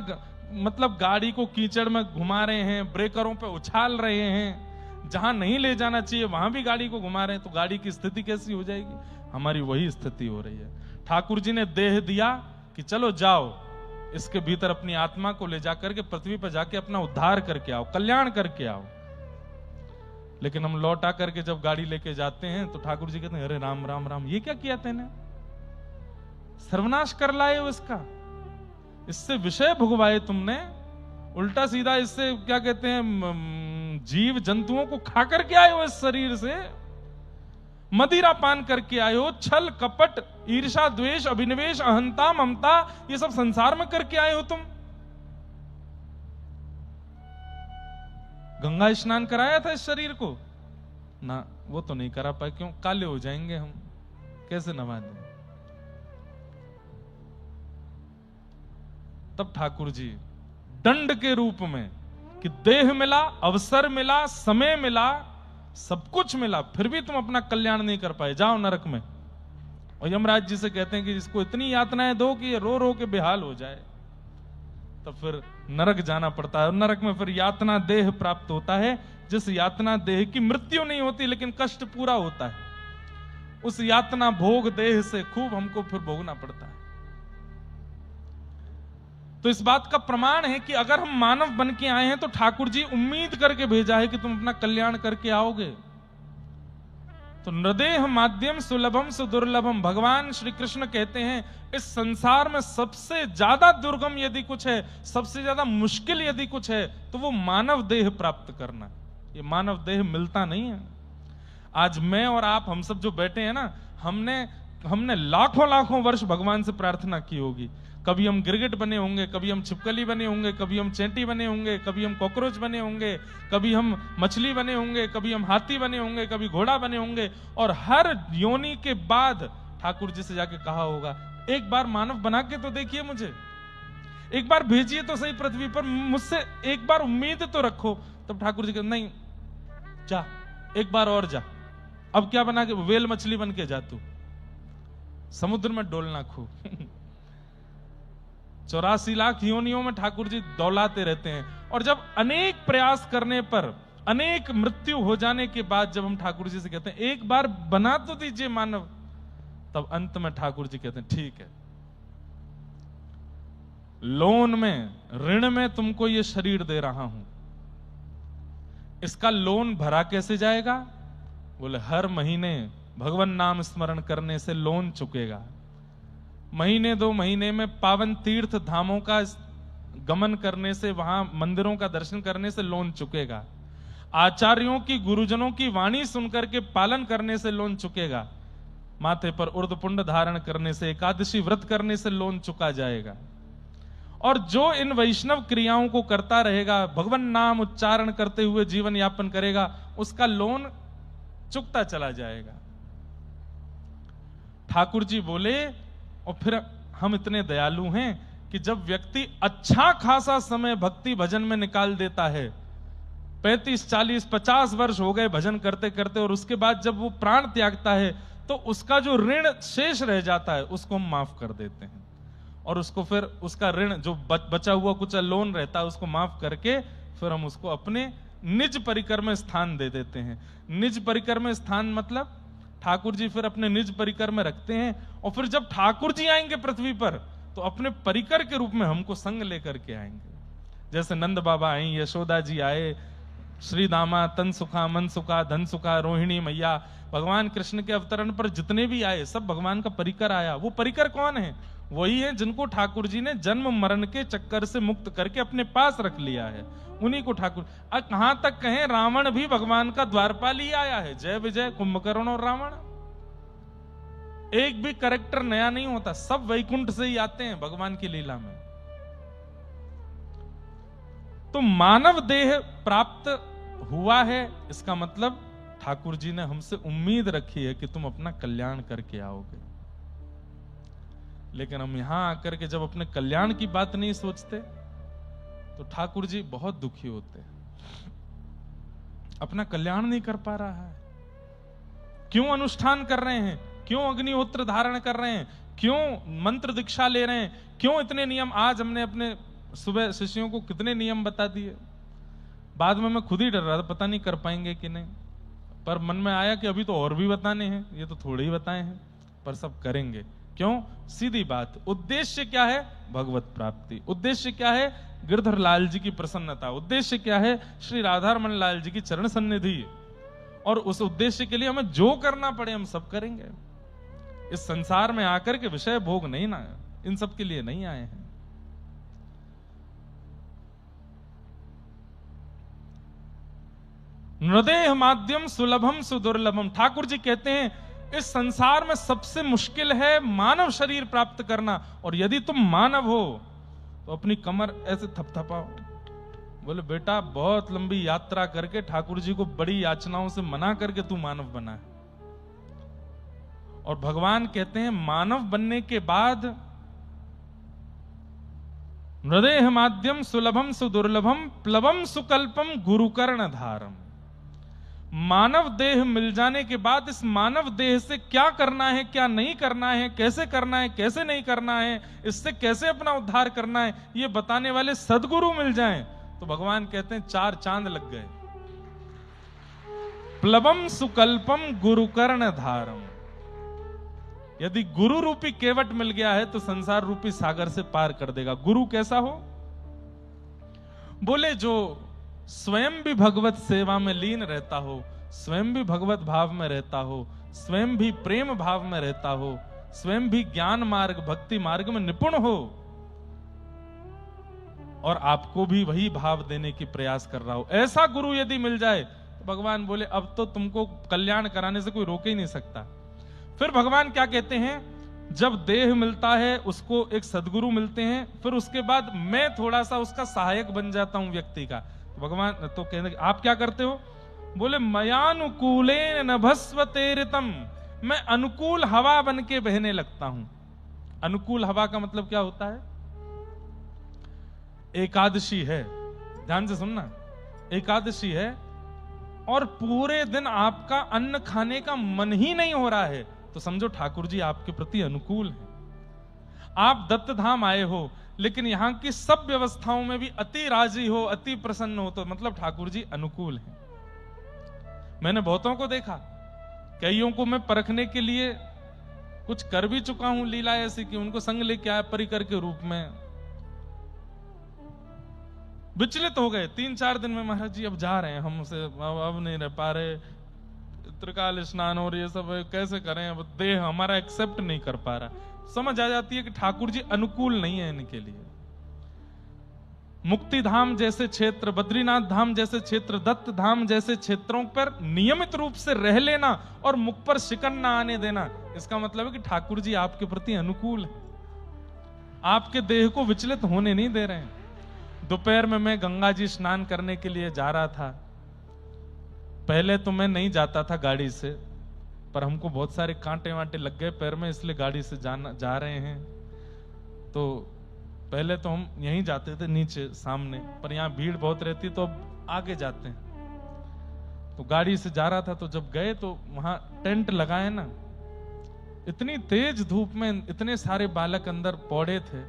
मतलब गाड़ी को कीचड़ में घुमा रहे हैं, ब्रेकरों पे उछाल रहे हैं, जहां नहीं ले जाना चाहिए वहां भी गाड़ी को घुमा रहे हैं, तो गाड़ी की स्थिति कैसी हो जाएगी? हमारी वही स्थिति हो रही है। ठाकुर जी ने देह दिया कि चलो जाओ, इसके भीतर अपनी आत्मा को ले जाकर के पृथ्वी पर जाके अपना उद्धार करके आओ, कल्याण करके आओ। लेकिन हम लौट आकर के जब गाड़ी लेके जाते हैं तो ठाकुर जी कहते हैं, अरे राम राम राम, ये क्या किया तेने? सर्वनाश कर लाए हो इसका, इससे विषय भुगवाए तुमने, उल्टा सीधा इससे क्या कहते हैं जीव जंतुओं को खा करके आए हो, इस शरीर से मदिरा पान करके आए हो, छल कपट ईर्षा द्वेष अभिनिवेश अहंता ममता ये सब संसार में करके आए हो तुम। गंगा स्नान कराया था इस शरीर को ना, वो तो नहीं करा पाए, क्यों? काले हो जाएंगे हम, कैसे नवा दें? तब ठाकुर जी दंड के रूप में कि देह मिला, अवसर मिला, समय मिला, सब कुछ मिला, फिर भी तुम अपना कल्याण नहीं कर पाए, जाओ नरक में। और यमराज जी से कहते हैं कि इसको इतनी यातनाएं दो कि ये रो रो के बेहाल हो जाए, तब फिर नरक जाना पड़ता है। और नरक में फिर यातना देह प्राप्त होता है, जिस यातना देह की मृत्यु नहीं होती लेकिन कष्ट पूरा होता है, उस यातना भोग देह से खूब हमको फिर भोगना पड़ता है। तो इस बात का प्रमाण है कि अगर हम मानव बन के आए हैं तो ठाकुर जी उम्मीद करके भेजा है कि तुम अपना कल्याण करके आओगे। तो नृदेह माध्यम सुलभम सुदुर्लभम, भगवान श्री कृष्ण कहते हैं इस संसार में सबसे ज्यादा दुर्गम यदि कुछ है, सबसे ज्यादा मुश्किल यदि कुछ है, तो वो मानव देह प्राप्त करना। ये मानव देह मिलता नहीं है। आज मैं और आप, हम सब जो बैठे हैं ना, हमने लाखों लाखों वर्ष भगवान से प्रार्थना की होगी। कभी हम गिरगिट बने होंगे, कभी हम छिपकली बने होंगे, कभी हम चेंटी बने होंगे, कभी हम कॉकरोच बने होंगे, कभी हम मछली बने होंगे, कभी हम हाथी बने होंगे, कभी घोड़ा बने होंगे। और हर योनि के बाद ठाकुर जी से जाके कहा होगा, एक बार मानव बना के तो देखिए मुझे, एक बार भेजिए तो सही पृथ्वी पर, मुझसे एक बार उम्मीद तो रखो। तब ठाकुर जी कहते नहीं, जा एक बार और जा। अब क्या बना के? वेल मछली बन के जा, तू समुद्र में डोलना खूब। 84 लाख योनियों में ठाकुर जी दौलाते रहते हैं। और जब अनेक प्रयास करने पर, अनेक मृत्यु हो जाने के बाद जब हम ठाकुर जी से कहते हैं एक बार बना तो दीजिए मानव, तब अंत में ठाकुर जी कहते हैं ठीक है, लोन में, ऋण में तुमको ये शरीर दे रहा हूं। इसका लोन भरा कैसे जाएगा? बोले हर महीने भगवान नाम स्मरण करने से लोन चुकेगा। महीने 2 महीने में पावन तीर्थ धामों का गमन करने से, वहां मंदिरों का दर्शन करने से लोन चुकेगा। आचार्यों की, गुरुजनों की वाणी सुनकर के पालन करने से लोन चुकेगा। माथे पर उर्ध्वपुंड धारण करने से, एकादशी व्रत करने से लोन चुका जाएगा। और जो इन वैष्णव क्रियाओं को करता रहेगा, भगवान नाम उच्चारण करते हुए जीवन यापन करेगा, उसका लोन चुकता चला जाएगा। ठाकुर जी बोले, और फिर हम इतने दयालु हैं कि जब व्यक्ति अच्छा खासा समय भक्ति भजन में निकाल देता है, 35, 40, 50 वर्ष हो गए भजन करते करते, और उसके बाद जब वो प्राण त्यागता है तो उसका जो ऋण शेष रह जाता है उसको हम माफ कर देते हैं। और उसको फिर उसका ऋण जो बचा हुआ कुछ लोन रहता है उसको माफ करके फिर हम उसको अपने निज परिकर में स्थान दे देते हैं। निज परिकर में स्थान मतलब ठाकुर जी फिर अपने निज परिकर में रखते हैं। और फिर जब ठाकुर जी आएंगे पृथ्वी पर तो अपने परिकर के रूप में हमको संग लेकर के आएंगे। जैसे नंद बाबा आए, यशोदा जी आए, श्री दामा, तन सुखा, मन सुखा, धन सुखा, रोहिणी मैया, भगवान कृष्ण के अवतरण पर जितने भी आए सब भगवान का परिकर आया। वो परिकर कौन है? वही है जिनको ठाकुर जी ने जन्म मरण के चक्कर से मुक्त करके अपने पास रख लिया है, उन्हीं को ठाकुर। कहां तक कहें, रावण भी भगवान का द्वारपाल ही आया है। जय विजय, कुंभकर्ण और रावण, एक भी कैरेक्टर नया नहीं होता, सब वैकुंठ से ही आते हैं भगवान की लीला में। तो मानव देह प्राप्त हुआ है, इसका मतलब ठाकुर जी ने हमसे उम्मीद रखी है कि तुम अपना कल्याण करके आओगे। लेकिन हम यहां आकर के जब अपने कल्याण की बात नहीं सोचते तो ठाकुर जी बहुत दुखी होते हैं। अपना कल्याण नहीं कर पा रहा है, क्यों अनुष्ठान कर रहे हैं, क्यों अग्निहोत्र धारण कर रहे हैं, क्यों मंत्र दीक्षा ले रहे हैं, क्यों इतने नियम। आज हमने अपने सुबह शिष्यों को कितने नियम बता दिए, बाद में मैं खुद ही डर रहा था पता नहीं कर पाएंगे कि नहीं, पर मन में आया कि अभी तो और भी बताने हैं, ये तो थोड़े ही बताए हैं, पर सब करेंगे। क्यों? सीधी बात, उद्देश्य क्या है? भगवत प्राप्ति। उद्देश्य क्या है? गिरधर लाल जी की प्रसन्नता। उद्देश्य क्या है? श्री राधारमण लाल जी की चरण सन्निधि। और उस उद्देश्य के लिए हमें जो करना पड़े हम सब करेंगे। इस संसार में आकर के विषय भोग नहीं ना, इन सब के लिए नहीं आए हैं। नृदेह माध्यम सुलभम सुदुर्लभम। ठाकुर जी कहते हैं इस संसार में सबसे मुश्किल है मानव शरीर प्राप्त करना, और यदि तुम मानव हो तो अपनी कमर ऐसे थपथपाओ। बोले बेटा बहुत लंबी यात्रा करके ठाकुर जी को बड़ी याचनाओं से मना करके तू मानव बना है। और भगवान कहते हैं मानव बनने के बाद नृदेह माध्यम सुलभम सुदुर्लभम प्लवम सुकल्पम गुरुकर्ण धारम। मानव देह मिल जाने के बाद इस मानव देह से क्या करना है, क्या नहीं करना है, कैसे करना है, कैसे नहीं करना है, इससे कैसे अपना उद्धार करना है, ये बताने वाले सद्गुरु मिल जाएं तो भगवान कहते हैं 4 चांद लग गए। प्लवम सुकल्पम गुरुकर्ण धारम। यदि गुरु रूपी केवट मिल गया है तो संसार रूपी सागर से पार कर देगा। गुरु कैसा हो? बोले जो स्वयं भी भगवत सेवा में लीन रहता हो, स्वयं भी भगवत भाव में रहता हो, स्वयं भी प्रेम भाव में रहता हो, स्वयं भी ज्ञान मार्ग भक्ति मार्ग में निपुण हो और आपको भी वही भाव देने की प्रयास कर रहा हो, ऐसा गुरु यदि मिल जाए तो भगवान बोले अब तो तुमको कल्याण कराने से कोई रोक ही नहीं सकता। फिर भगवान क्या कहते हैं, जब देह मिलता है उसको एक सद्गुरु मिलते हैं, फिर उसके बाद मैं थोड़ा सा उसका सहायक बन जाता हूं व्यक्ति का। तो भगवान तो कहते आप क्या करते हो? बोले मयानुकूलेन नभस्वतेरितम, मैं अनुकूल हवा बन के बहने लगता हूं। अनुकूल हवा का मतलब क्या होता है? एकादशी है, ध्यान से सुनना, एकादशी है और पूरे दिन आपका अन्न खाने का मन ही नहीं हो रहा है तो समझो ठाकुर जी आपके प्रति अनुकूल हैं। आप दत्त धाम आए हो लेकिन यहां की सब व्यवस्थाओं में भी अति राजी हो, अति प्रसन्न हो तो मतलब ठाकुर जी अनुकूल हैं। मैंने बहुतों को देखा, कईयों को मैं परखने के लिए कुछ कर भी चुका हूं, लीला ऐसी कि उनको संग लेके आया परिकर के रूप में, विचलित हो गए 3-4 दिन में, महाराज जी अब जा रहे हैं हमसे, अब नहीं रह पा रहे, त्रिकाल स्नान और ये सब कैसे करें, अब देह हमारा एक्सेप्ट नहीं कर पा रहा। समझ आ जाती है कि ठाकुर जी अनुकूल नहीं है इनके लिए। मुक्ति धाम जैसे क्षेत्र, बद्रीनाथ धाम जैसे क्षेत्र, दत्त धाम जैसे क्षेत्रों पर नियमित रूप से रह लेना और मुख पर शिकन ना आने देना, इसका मतलब है कि ठाकुर जी आपके प्रति अनुकूल है, आपके देह को विचलित होने नहीं दे रहे हैं। दोपहर में मैं गंगा जी स्नान करने के लिए जा रहा था। पहले तो मैं नहीं जाता था गाड़ी से, पर हमको बहुत सारे कांटे वांटे लग गए पैर में, इसलिए गाड़ी से जा रहे हैं। तो पहले तो हम यहीं जाते थे नीचे सामने, पर यहाँ भीड़ बहुत रहती तो अब आगे जाते हैं। तो गाड़ी से जा रहा था तो जब गए तो वहां टेंट लगाए ना, इतनी तेज धूप में इतने सारे बालक अंदर पौड़े थे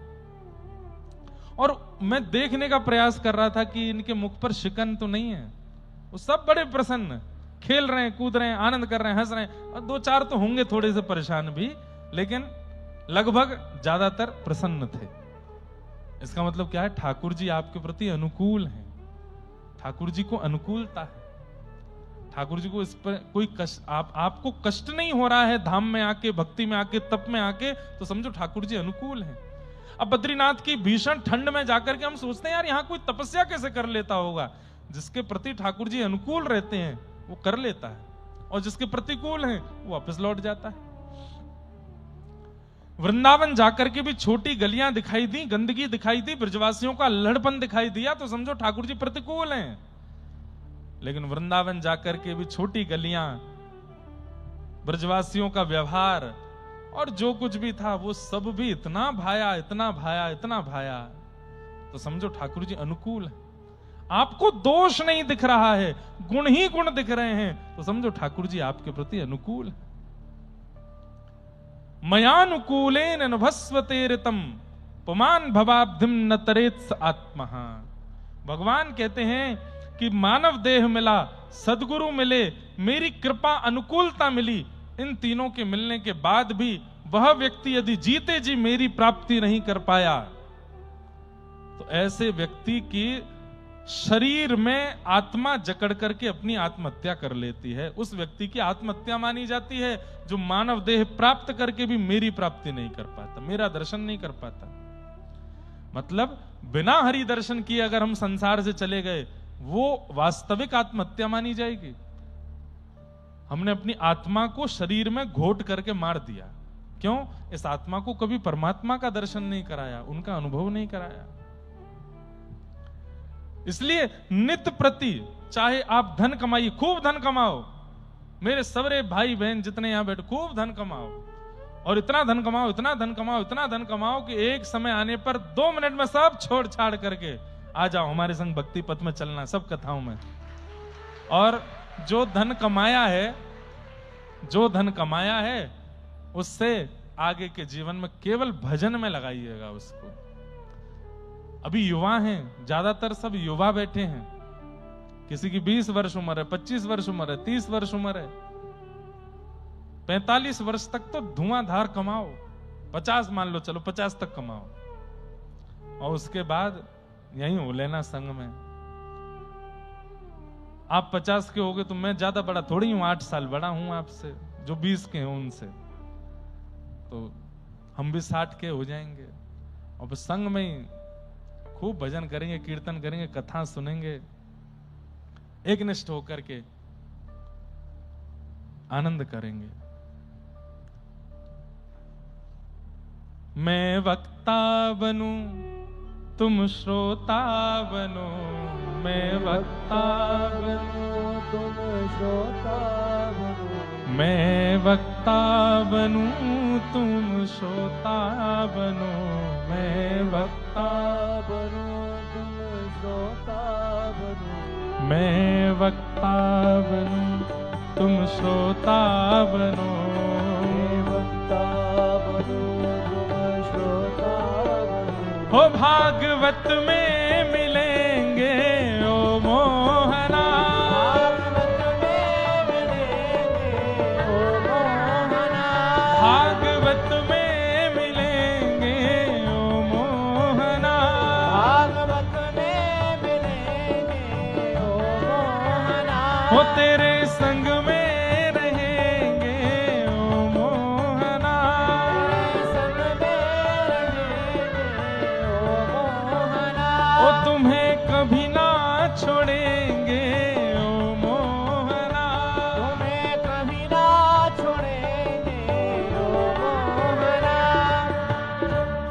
और मैं देखने का प्रयास कर रहा था कि इनके मुख पर शिकन तो नहीं है। वो सब बड़े प्रसन्न, खेल रहे हैं, कूद रहे हैं, आनंद कर रहे हैं, हंस रहे हैं, और 2-4 तो होंगे थोड़े से परेशान भी, लेकिन लगभग ज्यादातर प्रसन्न थे। इसका मतलब क्या है? ठाकुर जी आपके प्रति अनुकूल हैं, ठाकुर जी को अनुकूलता है, ठाकुर जी को इस पर कोई कष्ट, आपको कष्ट नहीं हो रहा है धाम में आके, भक्ति में आके, तप में आके, तो समझो ठाकुर जी अनुकूल हैं। अब बद्रीनाथ की भीषण ठंड में जाकर के हम सोचते हैं यार यहाँ कोई तपस्या कैसे कर लेता होगा। जिसके प्रति ठाकुर जी अनुकूल रहते हैं वो कर लेता है, और जिसके प्रतिकूल हैं वो वापस लौट जाता है। वृंदावन जाकर के भी छोटी गलियां दिखाई दी, गंदगी दिखाई दी, ब्रजवासियों का लड़पन दिखाई दिया तो समझो ठाकुर जी प्रतिकूल हैं। लेकिन वृंदावन जाकर के भी छोटी गलियां, ब्रजवासियों का व्यवहार और जो कुछ भी था वो सब भी इतना भाया, इतना भाया, इतना भाया, तो समझो ठाकुर जी अनुकूल है। आपको दोष नहीं दिख रहा है, गुण ही गुण दिख रहे हैं, तो समझो ठाकुर जी आपके प्रति अनुकूल है। मयानुकूलेन नभस्वतेरितम पुमान भवाब्धिम न तरेत्स आत्मा। भगवान कहते हैं कि मानव देह मिला, सदगुरु मिले, मेरी कृपा अनुकूलता मिली, इन तीनों के मिलने के बाद भी वह व्यक्ति यदि जीते जी मेरी प्राप्ति नहीं कर पाया तो ऐसे व्यक्ति की शरीर में आत्मा जकड़ करके अपनी आत्महत्या कर लेती है। उस व्यक्ति की आत्महत्या मानी जाती है जो मानव देह प्राप्त करके भी मेरी प्राप्ति नहीं कर पाता, मेरा दर्शन नहीं कर पाता। मतलब बिना हरि दर्शन किए अगर हम संसार से चले गए वो वास्तविक आत्महत्या मानी जाएगी। हमने अपनी आत्मा को शरीर में घोट करके मार दिया। क्यों? इस आत्मा को कभी परमात्मा का दर्शन नहीं कराया, उनका अनुभव नहीं कराया। इसलिए नित्य प्रति चाहे आप धन कमाइए, खूब धन कमाओ, मेरे सबरे भाई बहन जितने यहां बैठे खूब धन कमाओ, और इतना धन कमाओ, इतना धन कमाओ, इतना धन कमाओ कि एक समय आने पर 2 मिनट में सब छोड़ छाड़ करके आ जाओ हमारे संग भक्ति पथ में चलना, सब कथाओं में। और जो धन कमाया है उससे आगे के जीवन में केवल भजन में लगाइएगा उसको। अभी युवा हैं, ज्यादातर सब युवा बैठे हैं, किसी की 20 वर्ष उम्र है, 25 वर्ष उम्र है, 30 वर्ष उम्र है, 45 वर्ष तक तो धुआंधार कमाओ, 50 मान लो, चलो 50 तक कमाओ, और उसके बाद यहीं हो लेना संग में। आप 50 के होगे तो मैं ज्यादा बड़ा थोड़ी हूं, 8 साल बड़ा हूं आपसे, जो 20 के हैं उनसे, तो हम भी 60 के हो जाएंगे, और फिर संग में ही खूब भजन करेंगे, कीर्तन करेंगे, कथा सुनेंगे, एक निष्ठ होकर के आनंद करेंगे। मैं वक्ता बनूं तुम श्रोता बनो, मैं वक्ता बनूं तुम श्रोता बनो, मैं वक्ता बनूं तुम श्रोता बनो, मैं वक्ता बनूं तुम श्रोता बनो, मैं वक्ता बनूं तुम श्रोता बनो, मैं वक्ता बनूं तुम श्रोता बनो। हो भागवत में मिलेंगे ओ मोहना, भागवत में मिलेंगे ओ मोहना, भागवत में मिलेंगे ओ मोहना, भागवत में मिलेंगे ओ मोहना, हो तेरे संग में रहेंगे ओ मोहना, तेरे संग में रहेंगे ओ मोहना, ओ तुम्हें कभी ना छोड़ेंगे ओ मोहना, तुम्हें कभी ना छोड़ेंगे ओ मोहना।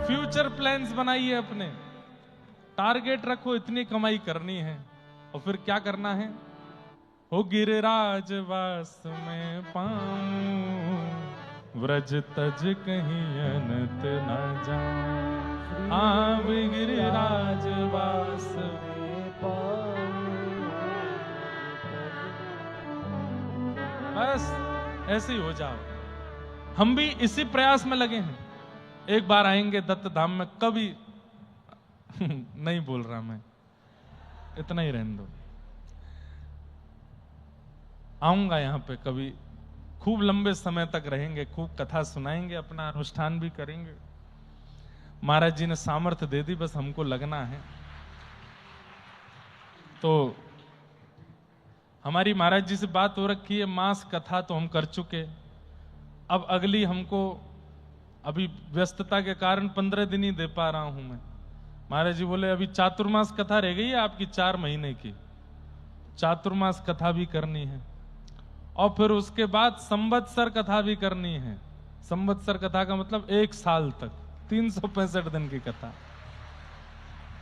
फ्यूचर प्लान्स बनाइए अपने, टारगेट रखो, इतनी कमाई करनी है, और फिर क्या करना है, हो गिरिराज वास में पाऊं, व्रज तज कहीं अनंत न जाऊं, हाँ भी गिरिराज वास में बस ऐसे ही हो जाओ। हम भी इसी प्रयास में लगे हैं, एक बार आएंगे दत्त धाम में, कभी नहीं बोल रहा मैं, इतना ही रहने दो, आऊंगा यहां पे कभी, खूब लंबे समय तक रहेंगे, खूब कथा सुनाएंगे, अपना अनुष्ठान भी करेंगे। महाराज जी ने सामर्थ्य दे दी, बस हमको लगना है। तो हमारी महाराज जी से बात हो रखी है, मास कथा तो हम कर चुके, अब अगली हमको अभी व्यस्तता के कारण 15 दिन ही दे पा रहा हूं मैं। महाराज जी बोले अभी चातुर्मास कथा रह गई है आपकी 4 महीने की, चातुर्मास कथा भी करनी है, और फिर उसके बाद संवत्सर कथा भी करनी है। संवत्सर कथा का मतलब 1 साल तक 365 दिन की कथा,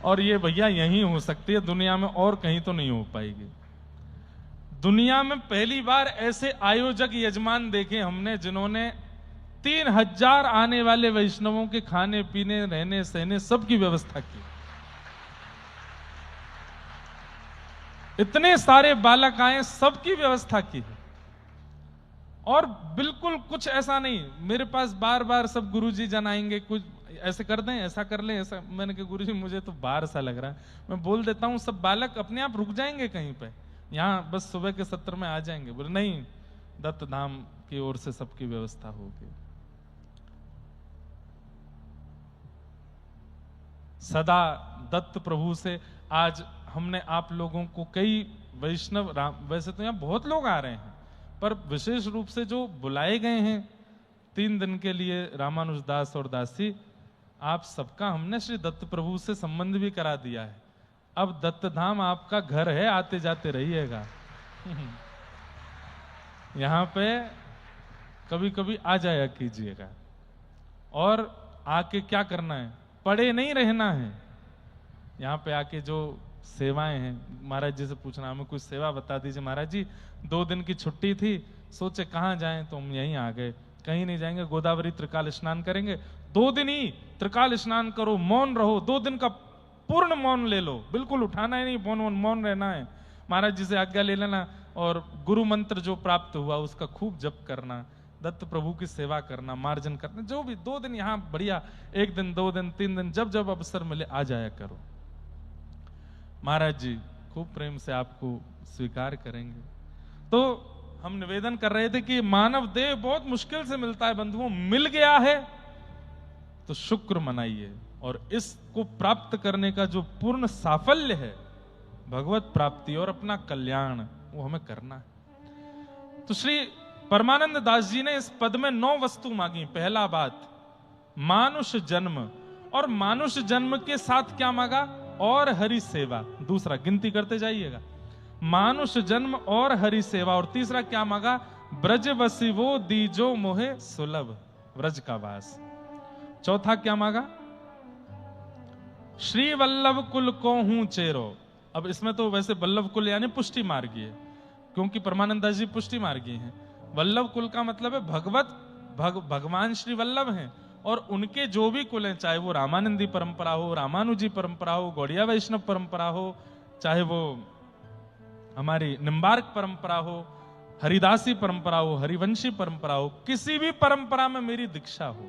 और ये भैया यहीं हो सकती है, दुनिया में और कहीं तो नहीं हो पाएगी। दुनिया में पहली बार ऐसे आयोजक यजमान देखे हमने जिन्होंने 3000 आने वाले वैष्णवों के खाने पीने रहने सहने सबकी व्यवस्था की। इतने सारे बालक आए, सबकी व्यवस्था की है, और बिल्कुल कुछ ऐसा नहीं मेरे पास बार बार सब गुरुजी जन आएंगे, कुछ ऐसे कर दें, ऐसा कर लें, ऐसा। मैंने कहा गुरुजी मुझे तो बाहर सा लग रहा है, मैं बोल देता हूं सब बालक अपने आप रुक जाएंगे कहीं पे, यहाँ बस सुबह के सत्र में आ जाएंगे। बोले नहीं, दत्त धाम की ओर से सबकी व्यवस्था होगी। सदा दत्त प्रभु से आज हमने आप लोगों को कई वैष्णव, वैसे तो यहाँ बहुत लोग आ रहे हैं, पर विशेष रूप से जो बुलाए गए हैं 3 दिन के लिए, रामानुज दास और दासी, आप सबका हमने श्री दत्त प्रभु से संबंध भी करा दिया है। अब दत्त धाम आपका घर है, आते जाते रहिएगा। यहाँ पे कभी कभी आ जाया कीजिएगा, और आके क्या करना है, पड़े नहीं रहना है। यहाँ पे आके जो सेवाएं हैं, महाराज जी से पूछना हमें कुछ सेवा बता दीजिए। महाराज जी 2 दिन की छुट्टी थी, सोचे कहाँ जाएं, तो हम यहीं आ गए। कहीं नहीं जाएंगे, गोदावरी त्रिकाल स्नान करेंगे। 2 दिन ही त्रिकाल स्नान करो, मौन रहो, 2 दिन का पूर्ण मौन ले लो, बिल्कुल उठाना ही नहीं, मौन रहना है। महाराज जी से आज्ञा ले लेना, और गुरु मंत्र जो प्राप्त हुआ उसका खूब जप करना, दत्त प्रभु की सेवा करना, मार्जन करना, जो भी 2 दिन यहाँ बढ़िया, 1 दिन 2 दिन 3 दिन जब जब अवसर मिले आ जाया करो। महाराज जी खूब प्रेम से आपको स्वीकार करेंगे। तो हम निवेदन कर रहे थे कि मानव देह बहुत मुश्किल से मिलता है बंधुओं, मिल गया है तो शुक्र मनाइए, और इसको प्राप्त करने का जो पूर्ण साफल्य है, भगवत प्राप्ति और अपना कल्याण, वो हमें करना है। तो श्री परमानंद दास जी ने इस पद में 9 वस्तु मांगी। पहला बात, मानुष जन्म, और मानुष जन्म के साथ क्या मांगा? और हरि सेवा। दूसरा, गिनती करते जाइएगा, मानुष जन्म और हरि सेवा। और तीसरा क्या मांगा? ब्रज वसिवो दीजो मोहे सुलभ, ब्रज का वास। चौथा क्या मांगा? श्री वल्लभ कुल को हूं चेरो। अब इसमें तो वैसे वल्लभ कुल यानी पुष्टि मार्गी है, क्योंकि परमानंद दास जी पुष्टि मार्गी हैं। वल्लभ कुल का मतलब है भगवान श्री वल्लभ हैं, और उनके जो भी कुल हैं, चाहे वो रामानंदी परंपरा हो, रामानुजी परंपरा हो, गौड़िया वैष्णव परंपरा हो, चाहे वो हमारी निम्बार्क परंपरा हो, हरिदासी परंपरा हो, हरिवंशी परंपरा हो, किसी भी परंपरा में मेरी दीक्षा हो,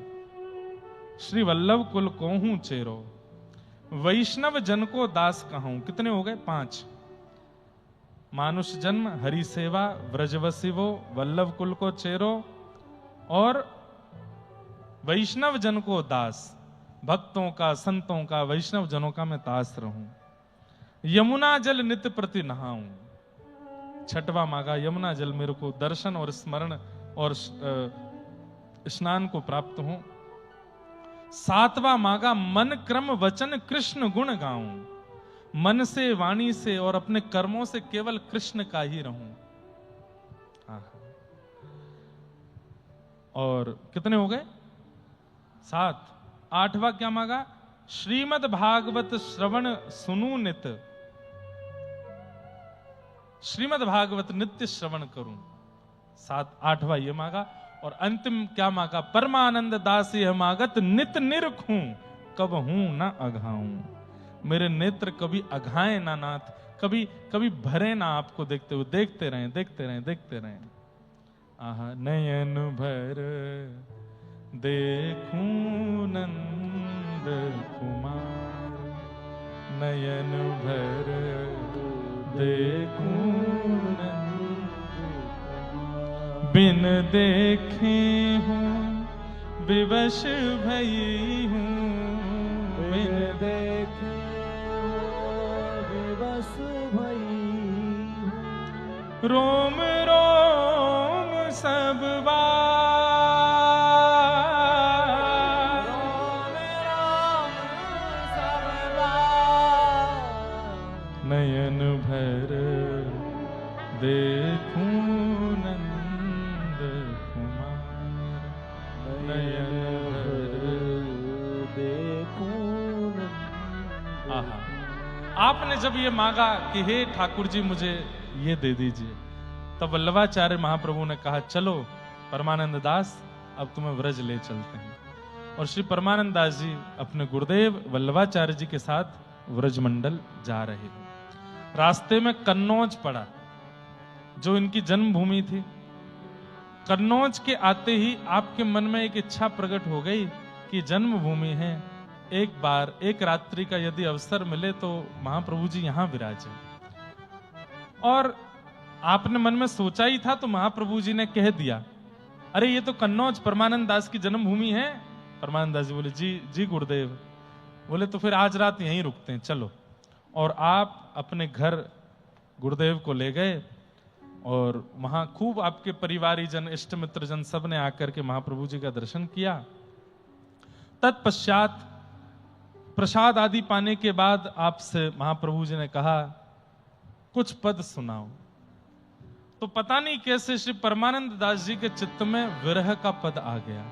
श्री वल्लभ कुल को हूं चेरो, वैष्णव जन को दास कहूं। कितने हो गए? 5। मानुष जन्म, हरि सेवा, व्रजवसिवो, वल्लभ कुल को चेरो, और वैष्णव जन को दास। भक्तों का, संतों का, वैष्णव जनों का मैं दास रहूं। यमुना जल नित्य प्रति नहाऊं। 6वां मांगा, यमुना जल मेरे को दर्शन और स्मरण और स्नान को प्राप्त हो। 7वां मांगा, मन क्रम वचन कृष्ण गुण गाऊं। मन से, वाणी से और अपने कर्मों से केवल कृष्ण का ही रहूं। और कितने हो गए? 7। 8वां क्या मांगा? श्रीमद् भागवत श्रवण सुनू नित, श्रीमद् भागवत नित्य श्रवण करूं। 8वां ये मांगा। और अंतिम क्या मांगा? परमानंद दास यह मागत नित निरखूं, कब हूं ना अघाऊं। मेरे नेत्र कभी अघाए ना नाथ, कभी भरे ना आपको देखते हुए। देखते रहें, देखते रहें, देखते रहें। आहा, नयन भर देखूं नंद कुमार, नयन भर देखूं नंद, बिन देखे हूं विवश भई हूं, बिन देखे विवश भई हूं। रोम रोम सब नयन भर देखूं नंद कुमार, नयन भर देखूं। आहा, आपने जब ये मांगा कि हे ठाकुर जी मुझे ये दे दीजिए, तब वल्लभाचार्य महाप्रभु ने कहा, चलो परमानंद दास अब तुम्हें व्रज ले चलते हैं। और श्री परमानंद दास जी अपने गुरुदेव वल्लभाचार्य जी के साथ व्रजमंडल जा रहे हैं। रास्ते में कन्नौज पड़ा, जो इनकी जन्मभूमि थी। कन्नौज के आते ही आपके मन में एक इच्छा प्रकट हो गई कि जन्मभूमि है, एक बार एक रात्रि का यदि अवसर मिले तो महाप्रभु जी यहां विराजे। और आपने मन में सोचा ही था तो महाप्रभु जी ने कह दिया, अरे ये तो कन्नौज परमानंद दास की जन्मभूमि है। परमानंद दास जी बोले, जी गुरुदेव। बोले तो फिर आज रात यहीं रुकते हैं, चलो। और आप अपने घर गुरुदेव को ले गए, और वहां खूब आपके परिवारी जन, इष्ट मित्र जन सब ने आकर के महाप्रभु जी का दर्शन किया। तत्पश्चात प्रसाद आदि पाने के बाद आपसे महाप्रभु जी ने कहा, कुछ पद सुनाओ। तो पता नहीं कैसे श्री परमानंद दास जी के चित्त में विरह का पद आ गया,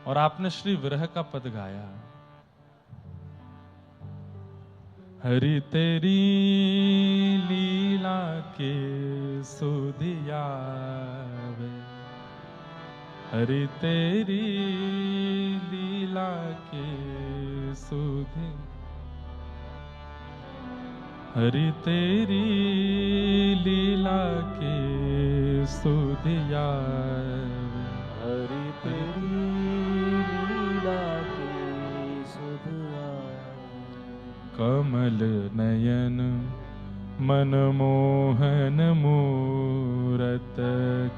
और आपने श्री विरह का पद गाया। हरि तेरी लीला के सुधियावे, हरि तेरी लीला के सुधि। हरि तेरी लीला के सुधिया, हरि तेरी लीला की सुध आवे। कमल नयन मनमोहन मूरत,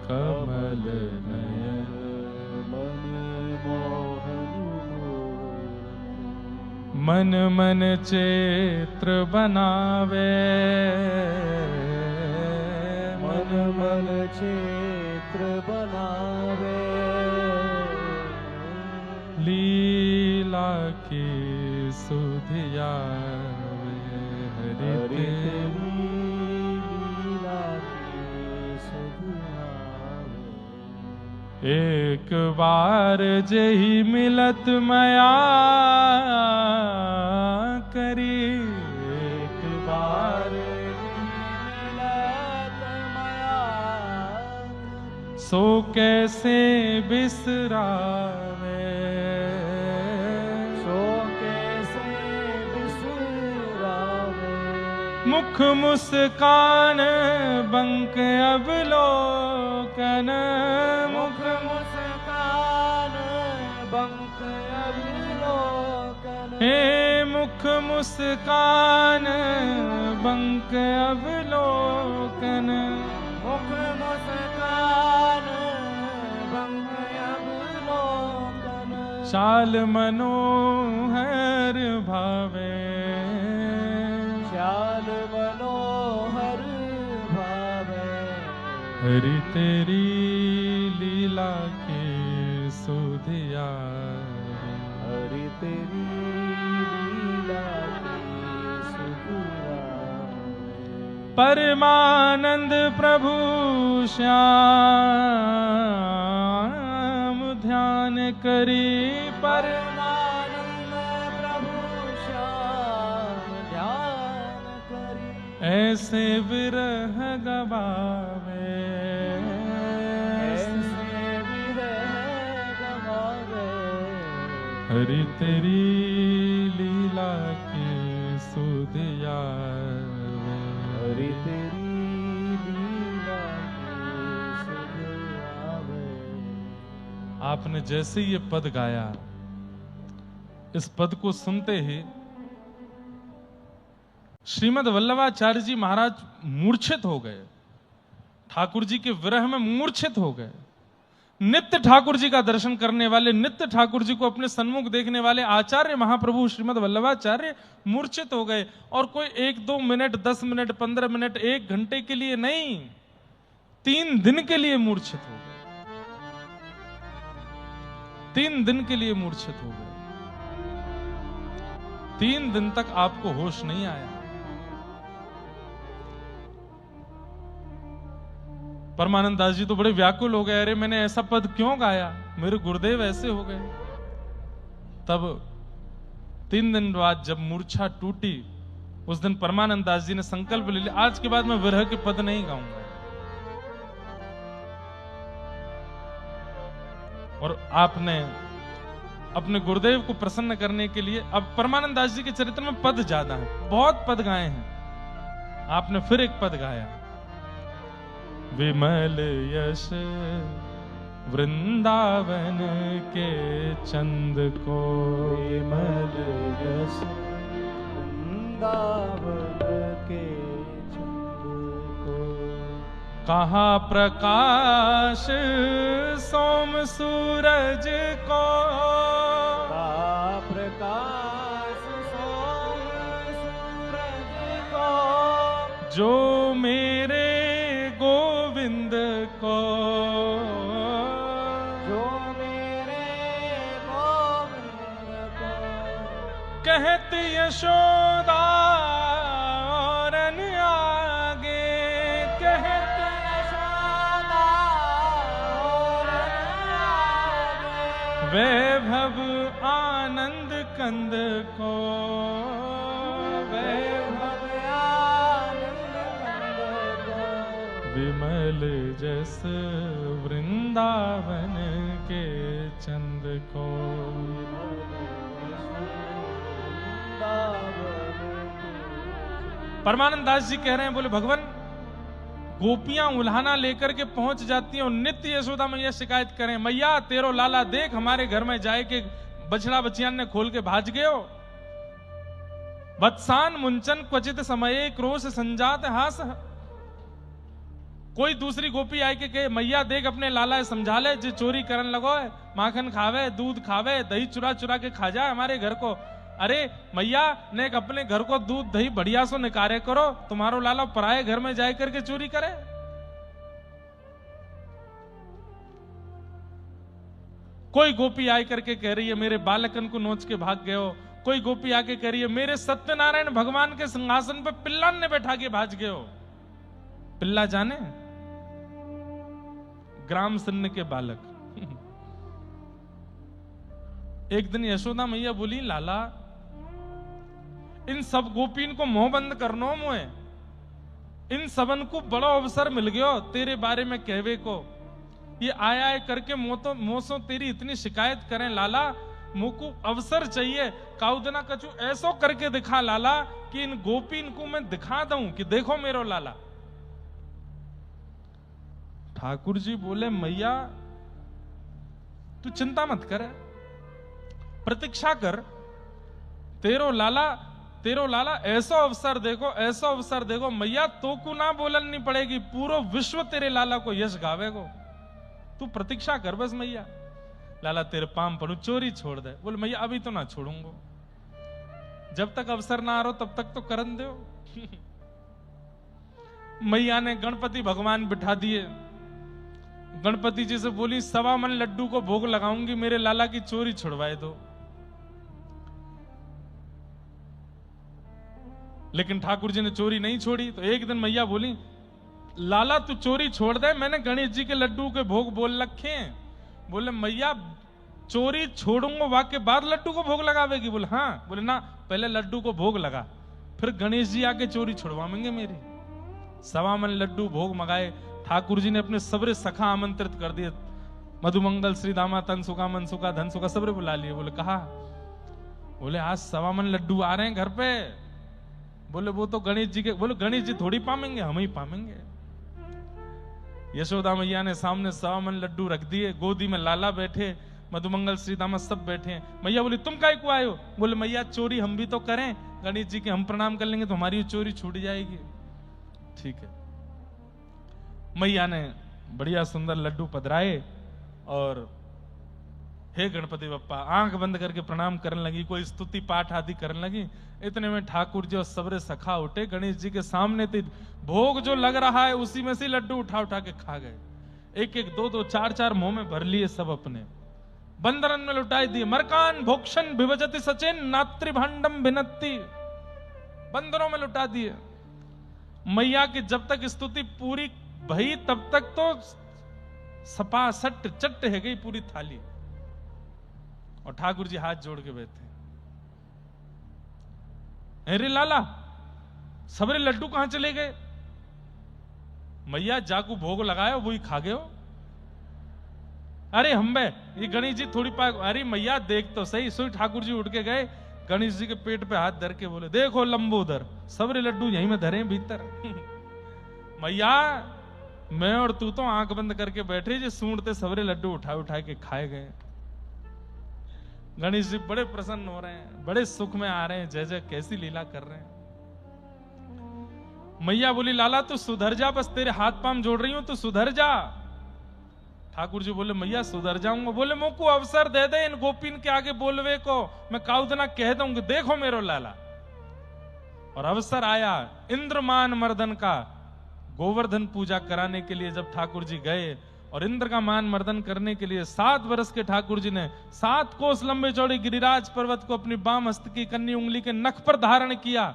कमल नयन मन मन चित्र बनावे, मन मन चित्र बनावे। लीला की सुधिया, हरि तेरी लीला की सुध आवे। एक बार जही मिलत मया करी, एक बार मिलत माया सो कैसे बिसरावे, सो कैसे बिसरावे। मुख मुस्कान बंक अवलोकन, मुख मुस्कान बंक अवलोकन। हे मुख मुस्कान बंक अवलोकन, मुख मुस्कान बंक अवलोकन। चाल मनोहर भावे, चाल मनोहर भावे। हरि तेरी लीला की सुधिया, हरि तेरी लीला की सुध आवे। परमानंद प्रभु श्याम ध्यान करी, परमानंद प्रभु श्याम ध्यान करी। ऐसे विरह गवावे, ऐसे विरह गवावे। हरि तेरी लीला की सुधिया, हरि तेरी लीला की सुध आवे। आपने जैसे ये पद गाया, इस पद को सुनते ही श्रीमद् वल्लभाचार्य जी महाराज मूर्छित हो गए, ठाकुर जी के विरह में मूर्छित हो गए। नित्य ठाकुर जी का दर्शन करने वाले, नित्य ठाकुर जी को अपने सन्मुख देखने वाले आचार्य महाप्रभु श्रीमद् वल्लभाचार्य मूर्छित हो गए। और कोई 1-2 मिनट, 10 मिनट, 15 मिनट, 1 घंटे के लिए नहीं, 3 दिन के लिए मूर्छित हो गए। 3 दिन के लिए मूर्छित हो गए। 3 दिन तक आपको होश नहीं आया। परमानंद दास जी तो बड़े व्याकुल हो गए, अरे मैंने ऐसा पद क्यों गाया, मेरे गुरुदेव ऐसे हो गए। तब 3 दिन बाद जब मूर्छा टूटी, उस दिन परमानंद दास जी ने संकल्प ले लिया, आज के बाद मैं विरह के पद नहीं गाऊंगा। और आपने अपने गुरुदेव को प्रसन्न करने के लिए, अब परमानंद दास जी के चरित्र में पद ज्यादा है, बहुत पद गाए हैं, आपने फिर एक पद गाया, विमल यश वृंदावन के चंद को, विमल यश वृंदावन के चंद को। कहा प्रकाश सोम सूरज को, कहा प्रकाश सोम सूरज को। जो मेरे गोविंद को, जो मेरे गोविंद को। कहती यशोदा और आगे, कहती यशोदा और आगे। वैभव आनंद कंद को, वैभव आनंद कंद को। विमल जस वृंदावन के चंद को। परमानंद दास जी कह रहे हैं, बोले भगवान गोपियां उल्हाना लेकर के पहुंच जाती हैं और नित्य यशोदा मैया शिकायत करें, मैया तेरो लाला देख हमारे घर में जाए के बछड़ा बचियान ने खोल के भाज गयो। वत्सान मुंचन क्वचित समये क्रोश संजात हास। कोई दूसरी गोपी आए के कहे, मैया देख अपने लाला समझा ले, जो चोरी करन लगो है, माखन खावे, दूध खावे, दही चुरा चुरा के खा जाए हमारे घर को। अरे मैया ने अपने घर को दूध दही बढ़िया सो निकारे करो, तुम्हारो लाला पराये घर में जाए करके चोरी करे। कोई गोपी आए करके कह रही है, मेरे बालकन को नोच के भाग गए हो। कोई गोपी आके कह रही है, मेरे सत्यनारायण भगवान के सिंहासन पे पिल्लान ने बैठा के भाज गए हो। पिल्ला जाने ग्राम सन्न के बालक। एक दिन यशोदा मैया बोली, लाला इन सब गोपीन को मोह बंद करनो मोए, इन सबन को बड़ो अवसर मिल गयो तेरे बारे में कहवे को। ये आया है करके मोसो तेरी इतनी शिकायत करें लाला, मुझको अवसर चाहिए, काउदना कछु ऐसो करके दिखा लाला कि इन गोपीन को मैं दिखा दूं कि देखो मेरो लाला। ठाकुर जी बोले, मैया तू चिंता मत कर, प्रतीक्षा कर, तेरो लाला ऐसा अवसर देखो, ऐसा अवसर देखो, मैया तो को ना बोलन नहीं पड़ेगी, पूरा विश्व तेरे लाला को यश गावेगो, तू प्रतीक्षा कर बस मैया। लाला तेरे पाम पड़ू, चोरी छोड़ दे। बोले मैया अभी तो ना छोड़ूंगा, जब तक अवसर ना आ रहा तब तक तो करन दो। मैया ने गणपति भगवान बिठा दिए। गणपति जी से बोली, 1.25 मन लड्डू को भोग लगाऊंगी, मेरे लाला की चोरी छुड़वाए दो। लेकिन ठाकुर जी ने चोरी नहीं छोड़ी। तो एक दिन मैया बोली, लाला तू चोरी छोड़ दे, मैंने गणेश जी के लड्डू के भोग बोल रखे हैं। बोले मैया चोरी छोड़ूंगा वाके बाद लड्डू को भोग लगावेगी। बोले हाँ। बोले ना, पहले लड्डू को भोग लगा, फिर गणेश जी आके चोरी छुड़वाएंगे मेरी। 1.25 मन लड्डू भोग मंगाए। ठाकुर जी ने अपने सबरे सखा आमंत्रित कर दिए, मधुमंगल, श्री दामा, तनसुका, मनसुका, धनसुका सबरे बुला लिए। बोले कहा, बोले आज 1.25 मन लड्डू आ रहे हैं घर पे। बोले वो तो गणेश जी के। बोले गणेश जी थोड़ी पामेंगे, हम ही पामेंगे। यशोदा मैया ने सामने 1.25 मन लड्डू रख दिए, गोदी में लाला बैठे, मधुमंगल, श्री दामा सब बैठे हैं। मैया बोली, तुम काहे को आए हो? बोले मैया चोरी हम भी तो करें, गणेश जी के हम प्रणाम कर लेंगे तो हमारी चोरी छूट जाएगी। ठीक है। मैया ने बढ़िया सुंदर लड्डू पधराए और हे गणपति बप्पा आंख बंद करके प्रणाम करने लगी, कोई स्तुति पाठ आदि करने लगी। इतने में ठाकुर जी और सबरे सखा उठे, गणेश जी के सामने थे, भोग जो लग रहा है उसी में से लड्डू उठा उठा के खा गए। एक एक दो दो चार चार मुंह में भर लिए सब अपने, बंदरन में लुटाई दिए। मरकान भोक्षण विभजति सचेन नात्रिभांडम भिनत्ति, बंदरों में लुटा दिए। मैया की जब तक स्तुति पूरी भई तब तक तो सपा सट चट है गई पूरी थाली। और ठाकुर जी हाथ जोड़ के बैठे, अरे लाला सबरे लड्डू कहां चले गए? मैया जाकू भोग लगाया वही खा गए हो। अरे हम बे ये गणेश जी थोड़ी पा। अरे मैया देख तो सही। सोई ठाकुर जी उठ के गए, गणेश जी के पेट पे हाथ धर के बोले, देखो लंबोदर सबरे लड्डू यहीं में धरे भीतर। मैया मैं और तू तो आंख बंद करके बैठे, जो सूंढते सबरे लड्डू उठा उठा के खाए गए। गणेश जी बड़े प्रसन्न हो रहे हैं, बड़े सुख में आ रहे हैं, जय जय कैसी लीला कर रहे हैं। मैया बोली, लाला तू सुधर जा, बस तेरे हाथ पांव जोड़ रही हूं, तू सुधर जा। ठाकुर जी बोले, मैया सुधर जाऊंगा। बोले मुझको अवसर दे दे इन गोपीन के आगे बोलवे को, मैं काउदना कह दूंगी देखो मेरो लाला। और अवसर आया इंद्रमान मर्दन का। गोवर्धन पूजा कराने के लिए जब ठाकुर जी गए और इंद्र का मान मर्दन करने के लिए 7 वर्ष के ठाकुर जी ने 7 कोस लंबे चौड़े गिरिराज पर्वत को अपनी बाम हस्त की कन्नी उंगली के नख पर धारण किया।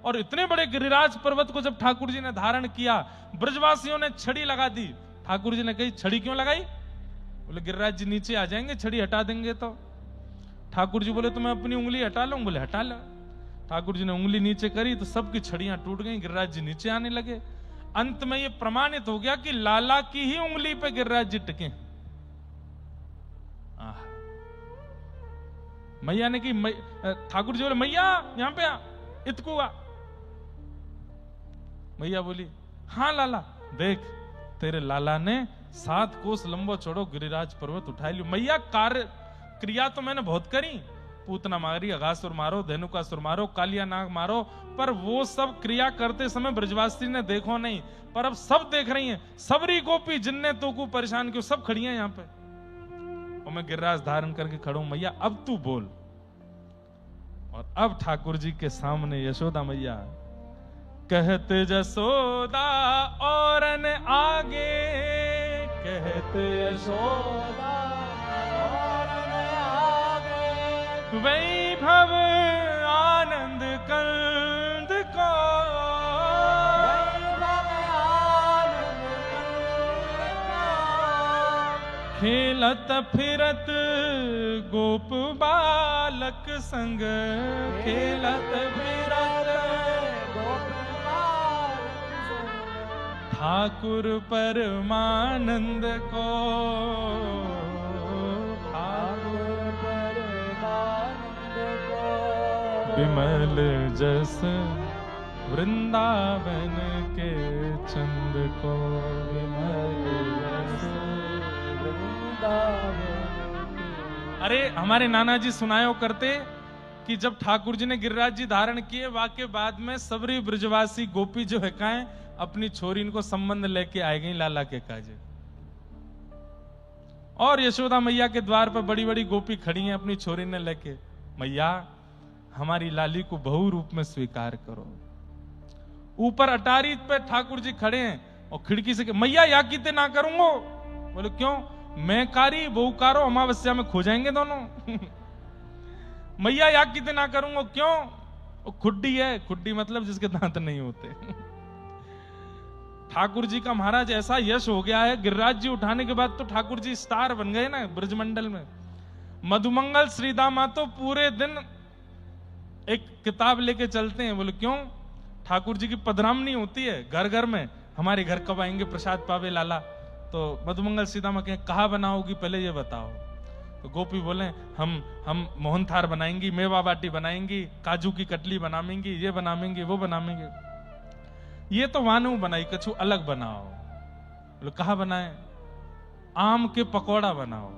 और इतने बड़े गिरिराज पर्वत को जब ठाकुर जी ने धारण किया, ब्रजवासियों ने छड़ी लगा दी। ठाकुर जी ने कही, छड़ी क्यों लगाई? बोले गिरिराज जी नीचे आ जाएंगे, छड़ी हटा देंगे तो। ठाकुर जी बोले, तो मैं अपनी उंगली हटा लूं? बोले हटा लो। ठाकुर जी ने उंगली नीचे करी तो सबकी छड़ियां टूट गई, गिरिराज जी नीचे आने लगे। अंत में यह प्रमाणित हो गया कि लाला की ही उंगली पे गिरिराज जी टिके। मैया ने की ठाकुर जी बोले, मैया यहां पे आ, इतकू आ। मैया बोली, हाँ लाला, देख तेरे लाला ने 7 कोस लंबो चौड़ो गिरिराज पर्वत उठा लियो। मैया कार्य क्रिया तो मैंने बहुत करी, पूतना मारी, अघासुर मारो, धेनुकासुर मारो, कालिया नाग मारो, पर वो सब क्रिया करते समय ब्रजवासी ने देखो नहीं, पर अब सब देख रही हैं। सबरी गोपी जिनने तो को परेशान क्यों, सब खड़ी हैं यहाँ पे, और मैं गिरिराज धारण करके खड़ा हूं। मैया अब तू बोल। और अब ठाकुर जी के सामने यशोदा मैया कहते जसोदा और न आगे, कहते यशोदा और न आगे, वैभव आनंद कंद को, वैभव आनंद को, खेलत फिरत गोप बालक संग, खेलत फिरत गोपाल संग, ठाकुर परमानंद को, ठाकुर परमानंद को, विमल जस वृंदावन के चंद को, विमल जस वृंदावन के। अरे हमारे नाना जी सुनायो करते कि जब ठाकुर जी ने गिरिराज जी धारण किए, वाके बाद में सबरी ब्रजवासी गोपी जो है काएं अपनी छोरी इनको संबंध लेके आए गई लाला के काजे। और यशोदा मैया के द्वार पर बड़ी बड़ी गोपी खड़ी हैं अपनी छोरी ने लेके, मैया हमारी लाली को बहू रूप में स्वीकार करो। ऊपर अटारी पे ठाकुर जी खड़े हैं और खिड़की से मैया या कीते ना करूंगो। बोले क्यों? मैं कारी बहू कारो, अमावस्या में खो जाएंगे दोनों। मैया या कीते ना करूंगो, क्यों? वो खुड्डी है, खुड्डी मतलब जिसके दांत नहीं होते। ठाकुर जी का महाराज ऐसा यश हो गया है, गिरिराज जी उठाने के बाद तो ठाकुर जी स्टार बन गए ना ब्रजमंडल में। मधुमंगल श्रीदामा तो पूरे दिन एक किताब लेके चलते हैं। बोले क्यों? ठाकुर जी की पधरामनी होती है घर घर में, हमारे घर कब आएंगे प्रसाद पावे लाला। तो मधुमंगल सीतामा कहें कहाँ बनाओगी पहले ये बताओ। तो गोपी बोले हम मोहनथार बनाएंगी, मेवा बाटी बनाएंगी, काजू की कटली बनाएंगी, ये बनाएंगे वो बनाएंगे। ये तो वानू बनाई, कछु अलग बनाओ। बोले कहाँ बनाए? आम के पकौड़ा बनाओ।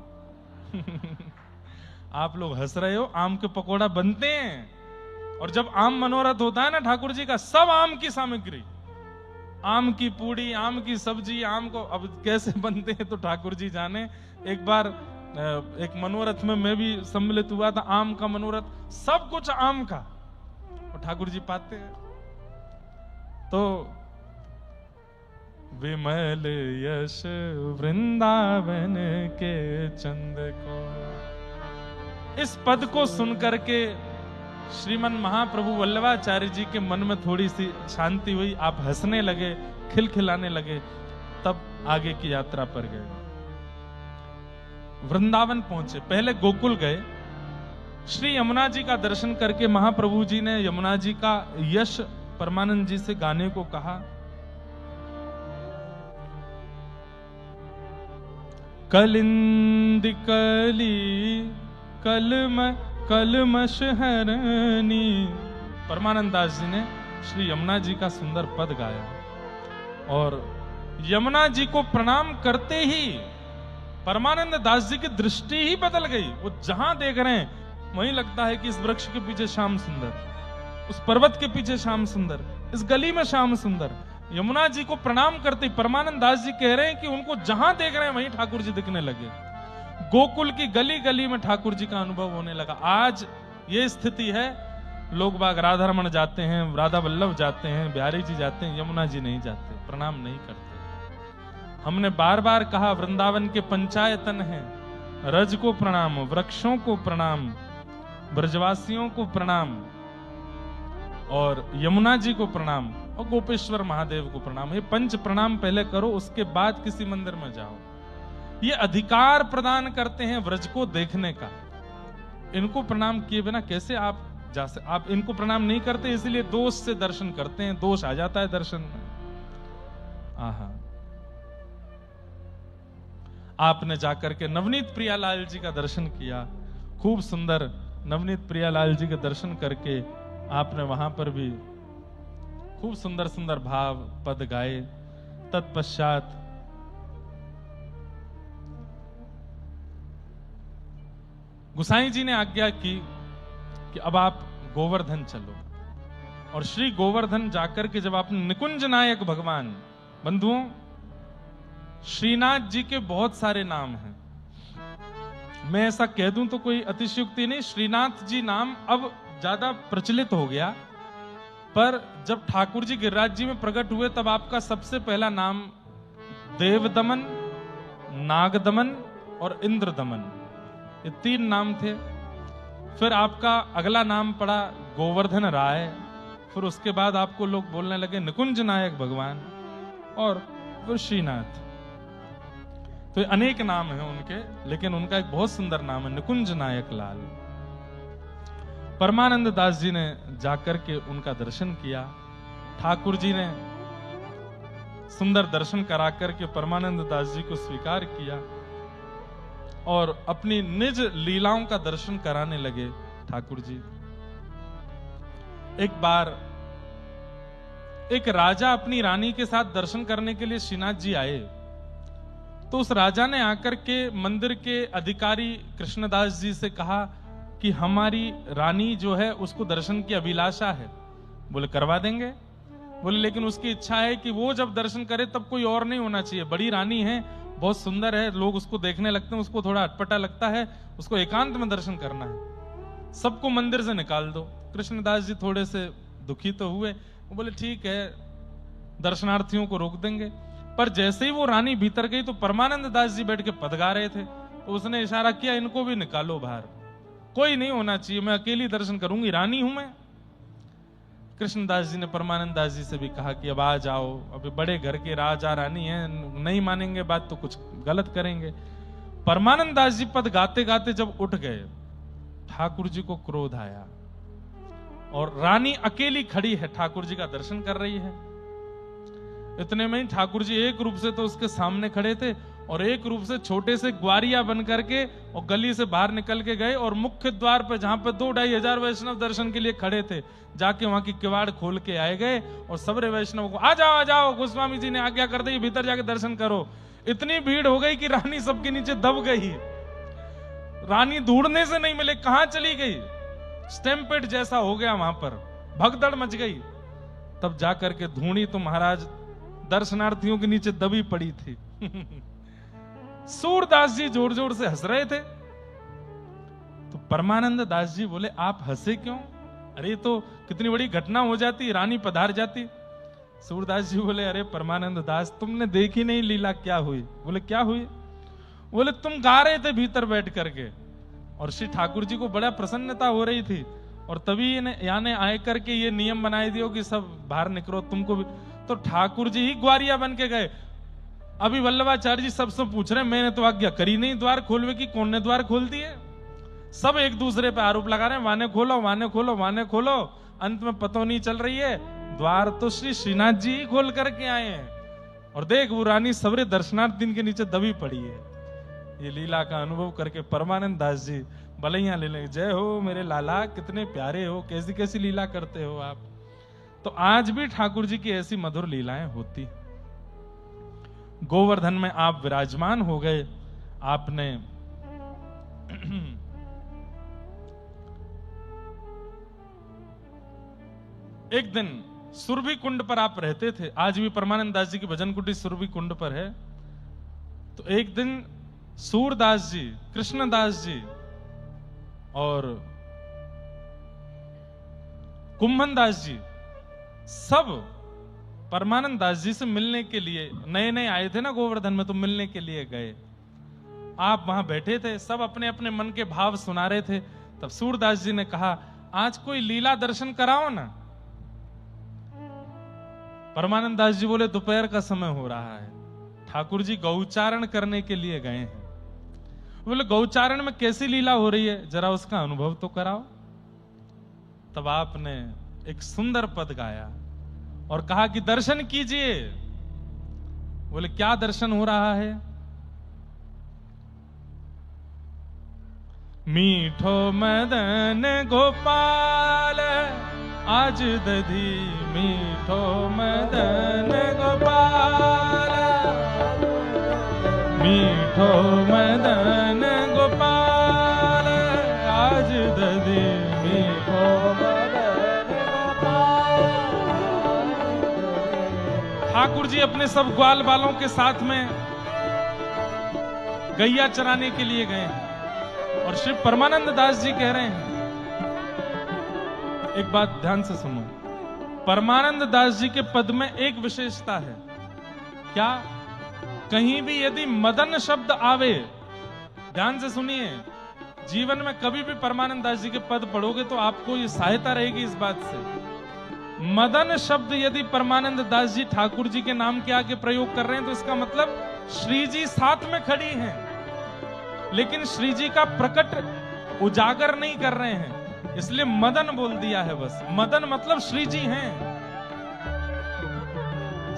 आप लोग हंस रहे हो, आम के पकौड़ा बनते हैं। और जब आम मनोरथ होता है ना ठाकुर जी का, सब आम की सामग्री, आम की पूड़ी, आम की सब्जी, आम को अब कैसे बनते हैं तो ठाकुर जी जाने। एक बार एक मनोरथ में मैं भी सम्मिलित हुआ था, आम का मनोरथ, सब कुछ आम का, और ठाकुर जी पाते हैं। तो विमल यश वृंदावन के चंद को। इस पद को सुनकर के श्रीमन महाप्रभु वल्लभाचार्य जी के मन में थोड़ी सी शांति हुई, आप हंसने लगे, खिलखिलाने लगे। तब आगे की यात्रा पर गए, वृंदावन पहुंचे। पहले गोकुल गए, श्री यमुना जी का दर्शन करके महाप्रभु जी ने यमुना जी का यश परमानंद जी से गाने को कहा। कलिंद कली कलमश हरनी। परमानंद दास जी ने श्री यमुना जी का सुंदर पद गाया, और यमुना जी को प्रणाम करते ही परमानंद दास जी की दृष्टि ही बदल गई। वो जहां देख रहे हैं वहीं लगता है कि इस वृक्ष के पीछे श्याम सुंदर, उस पर्वत के पीछे श्याम सुंदर, इस गली में श्याम सुंदर। यमुना जी को प्रणाम करते परमानंद दास जी कह रहे हैं कि उनको जहां देख रहे हैं वहीं ठाकुर जी दिखने लगे। गोकुल की गली गली में ठाकुर जी का अनुभव होने लगा। आज ये स्थिति है, लोग बाग राधा रमण जाते हैं, राधा वल्लभ जाते हैं, बिहारी जी जाते हैं, यमुना जी नहीं जाते, प्रणाम नहीं करते। हमने बार बार कहा वृंदावन के पंचायतन हैं, रज को प्रणाम, वृक्षों को प्रणाम, ब्रजवासियों को प्रणाम, और यमुना जी को प्रणाम, और गोपेश्वर महादेव को प्रणाम। ये पंच प्रणाम पहले करो, उसके बाद किसी मंदिर में जाओ। ये अधिकार प्रदान करते हैं व्रज को देखने का। इनको प्रणाम किए बिना कैसे आप जा सकते? आप इनको प्रणाम नहीं करते, इसलिए दोष से दर्शन करते हैं, दोष आ जाता है दर्शन में। आहा, आपने जाकर के नवनीत प्रियालाल जी का दर्शन किया, खूब सुंदर। नवनीत प्रियालाल जी के दर्शन करके आपने वहां पर भी खूब सुंदर सुंदर भाव पद गाए। तत्पश्चात गुसाई जी ने आज्ञा की कि अब आप गोवर्धन चलो। और श्री गोवर्धन जाकर के जब आपने निकुंज नायक भगवान, बंधुओं श्रीनाथ जी के बहुत सारे नाम हैं, मैं ऐसा कह दूं तो कोई अतिशयोक्ति नहीं। श्रीनाथ जी नाम अब ज्यादा प्रचलित हो गया, पर जब ठाकुर जी गिरिराज जी में प्रकट हुए तब आपका सबसे पहला नाम देवदमन, नागदमन और इंद्रदमन, ये 3 नाम थे। फिर आपका अगला नाम पड़ा गोवर्धन राय, फिर उसके बाद आपको लोग बोलने लगे निकुंज नायक भगवान, और फिर श्रीनाथ। तो अनेक नाम हैं उनके, लेकिन उनका एक बहुत सुंदर नाम है निकुंज नायक लाल। परमानंद दास जी ने जाकर के उनका दर्शन किया। ठाकुर जी ने सुंदर दर्शन करा करके परमानंद दास जी को स्वीकार किया और अपनी निज लीलाओं का दर्शन कराने लगे ठाकुर जी। एक बार एक राजा अपनी रानी के साथ दर्शन करने के लिए श्रीनाथ जी आए, तो उस राजा ने आकर के मंदिर के अधिकारी कृष्णदास जी से कहा कि हमारी रानी जो है उसको दर्शन की अभिलाषा है। बोले करवा देंगे। बोले लेकिन उसकी इच्छा है कि वो जब दर्शन करे तब कोई और नहीं होना चाहिए, बड़ी रानी है, बहुत सुंदर है, लोग उसको देखने लगते हैं, उसको थोड़ा अटपटा लगता है, उसको एकांत में दर्शन करना है, सबको मंदिर से निकाल दो। कृष्णदास जी थोड़े से दुखी तो हुए, वो बोले ठीक है दर्शनार्थियों को रोक देंगे। पर जैसे ही वो रानी भीतर गई तो परमानंद दास जी बैठ के पद गा रहे थे, तो उसने इशारा किया इनको भी निकालो बाहर, कोई नहीं होना चाहिए, मैं अकेली दर्शन करूंगी, रानी हूं मैं। कृष्णदास जी ने परमानंद दास जी से भी कहा कि अब आ जाओ, अभी बड़े घर के राजा रानी हैं, नहीं मानेंगे बात तो कुछ गलत करेंगे। परमानंद दास जी पद गाते गाते जब उठ गए, ठाकुर जी को क्रोध आया और रानी अकेली खड़ी है, ठाकुर जी का दर्शन कर रही है। इतने में ही ठाकुर जी एक रूप से तो उसके सामने खड़े थे और एक रूप से छोटे से ग्वारिया बन करके और गली से बाहर निकल के गए और मुख्य द्वार पे जहां पे 2-2.5 हजार वैष्णव दर्शन के लिए खड़े थे, जाके वहां की किवाड़ खोल के आए गए और सबरे वैष्णव को आ जाओ, गोस्वामी जी ने आज्ञा कर दी, भीतर जाके दर्शन करो। इतनी भीड़ हो गई कि रानी सबके नीचे दब गई। रानी ढूंढने से नहीं मिले, कहां चली गई, स्टैम्पेड जैसा हो गया वहां पर, भगदड़ मच गई। तब जाकर के ढूंढी तो महाराज दर्शनार्थियों के नीचे दबी पड़ी थी। सूरदास जी जोर जोर से हंस रहे थे। तो परमानंद दास जी बोले आप हंसे क्यों, अरे तो कितनी बड़ी घटना हो जाती, रानी पधार जाती। सूरदास जी बोले अरे परमानंद दास तुमने देखी नहीं लीला क्या हुई। बोले क्या हुई। बोले तुम गा रहे थे भीतर बैठ करके और श्री ठाकुर जी को बड़ा प्रसन्नता हो रही थी और तभी यानी आए करके ये नियम बनाए दियो कि सब बाहर निकलो, तुमको भी। तो ठाकुर जी ही ग्वारिया बन के गए। अभी वल्लभाचार्य जी सबसे पूछ रहे मैंने तो आज्ञा करी नहीं द्वार खोलवे की, कौन ने द्वार खोल दिए। सब एक दूसरे पे आरोप लगा रहे हैं, वाने खोलो वाने खोलो वाने खोलो। अंत में पतो नहीं चल रही है, द्वार तो श्री श्रीनाथ जी ही खोल करके आए हैं। और देख वो रानी सबरे दर्शनार्थी के नीचे दबी पड़ी है। ये लीला का अनुभव करके परमानंद दास जी बलैया ले लेंगे, जय हो मेरे लाला, कितने प्यारे हो, कैसी कैसी लीला करते हो आप। तो आज भी ठाकुर जी की ऐसी मधुर लीलाएं होती। गोवर्धन में आप विराजमान हो गए, आपने एक दिन सुरभि कुंड पर आप रहते थे, आज भी परमानंद दास जी की भजन कुटी सुरभि कुंड पर है। तो एक दिन सूरदास जी, कृष्णदास जी और कुंभन दास जी सब परमानंद दास जी से मिलने के लिए, नए नए आए थे ना गोवर्धन में, तो मिलने के लिए गए। आप वहां बैठे थे, सब अपने अपने मन के भाव सुना रहे थे। तब सूरदास जी ने कहा आज कोई लीला दर्शन कराओ ना। परमानंद दास जी बोले दोपहर का समय हो रहा है, ठाकुर जी गौचारण करने के लिए गए हैं। बोले गौचारण में कैसी लीला हो रही है, जरा उसका अनुभव तो कराओ। तब आपने एक सुंदर पद गाया और कहा कि दर्शन कीजिए। बोले क्या दर्शन हो रहा है। मीठो मदन गोपाल आज दधी मीठो मदन गोपाल, मीठो मदन गोपाल, आज दधी मीठो मदन गोपाल। ठाकुर जी अपने सब ग्वाल बालों के साथ में गैया चराने के लिए गए हैं और श्री परमानंद दास जी कह रहे हैं, एक बात ध्यान से सुनो, परमानंद दास जी के पद में एक विशेषता है, क्या? कहीं भी यदि मदन शब्द आवे, ध्यान से सुनिए, जीवन में कभी भी परमानंद दास जी के पद पढ़ोगे तो आपको ये सहायता रहेगी इस बात से। मदन शब्द यदि परमानंद दास जी ठाकुर जी के नाम के आगे प्रयोग कर रहे हैं तो इसका मतलब श्री जी साथ में खड़ी हैं, लेकिन श्री जी का प्रकट उजागर नहीं कर रहे हैं, इसलिए मदन बोल दिया है बस। मदन मतलब श्री जी हैं।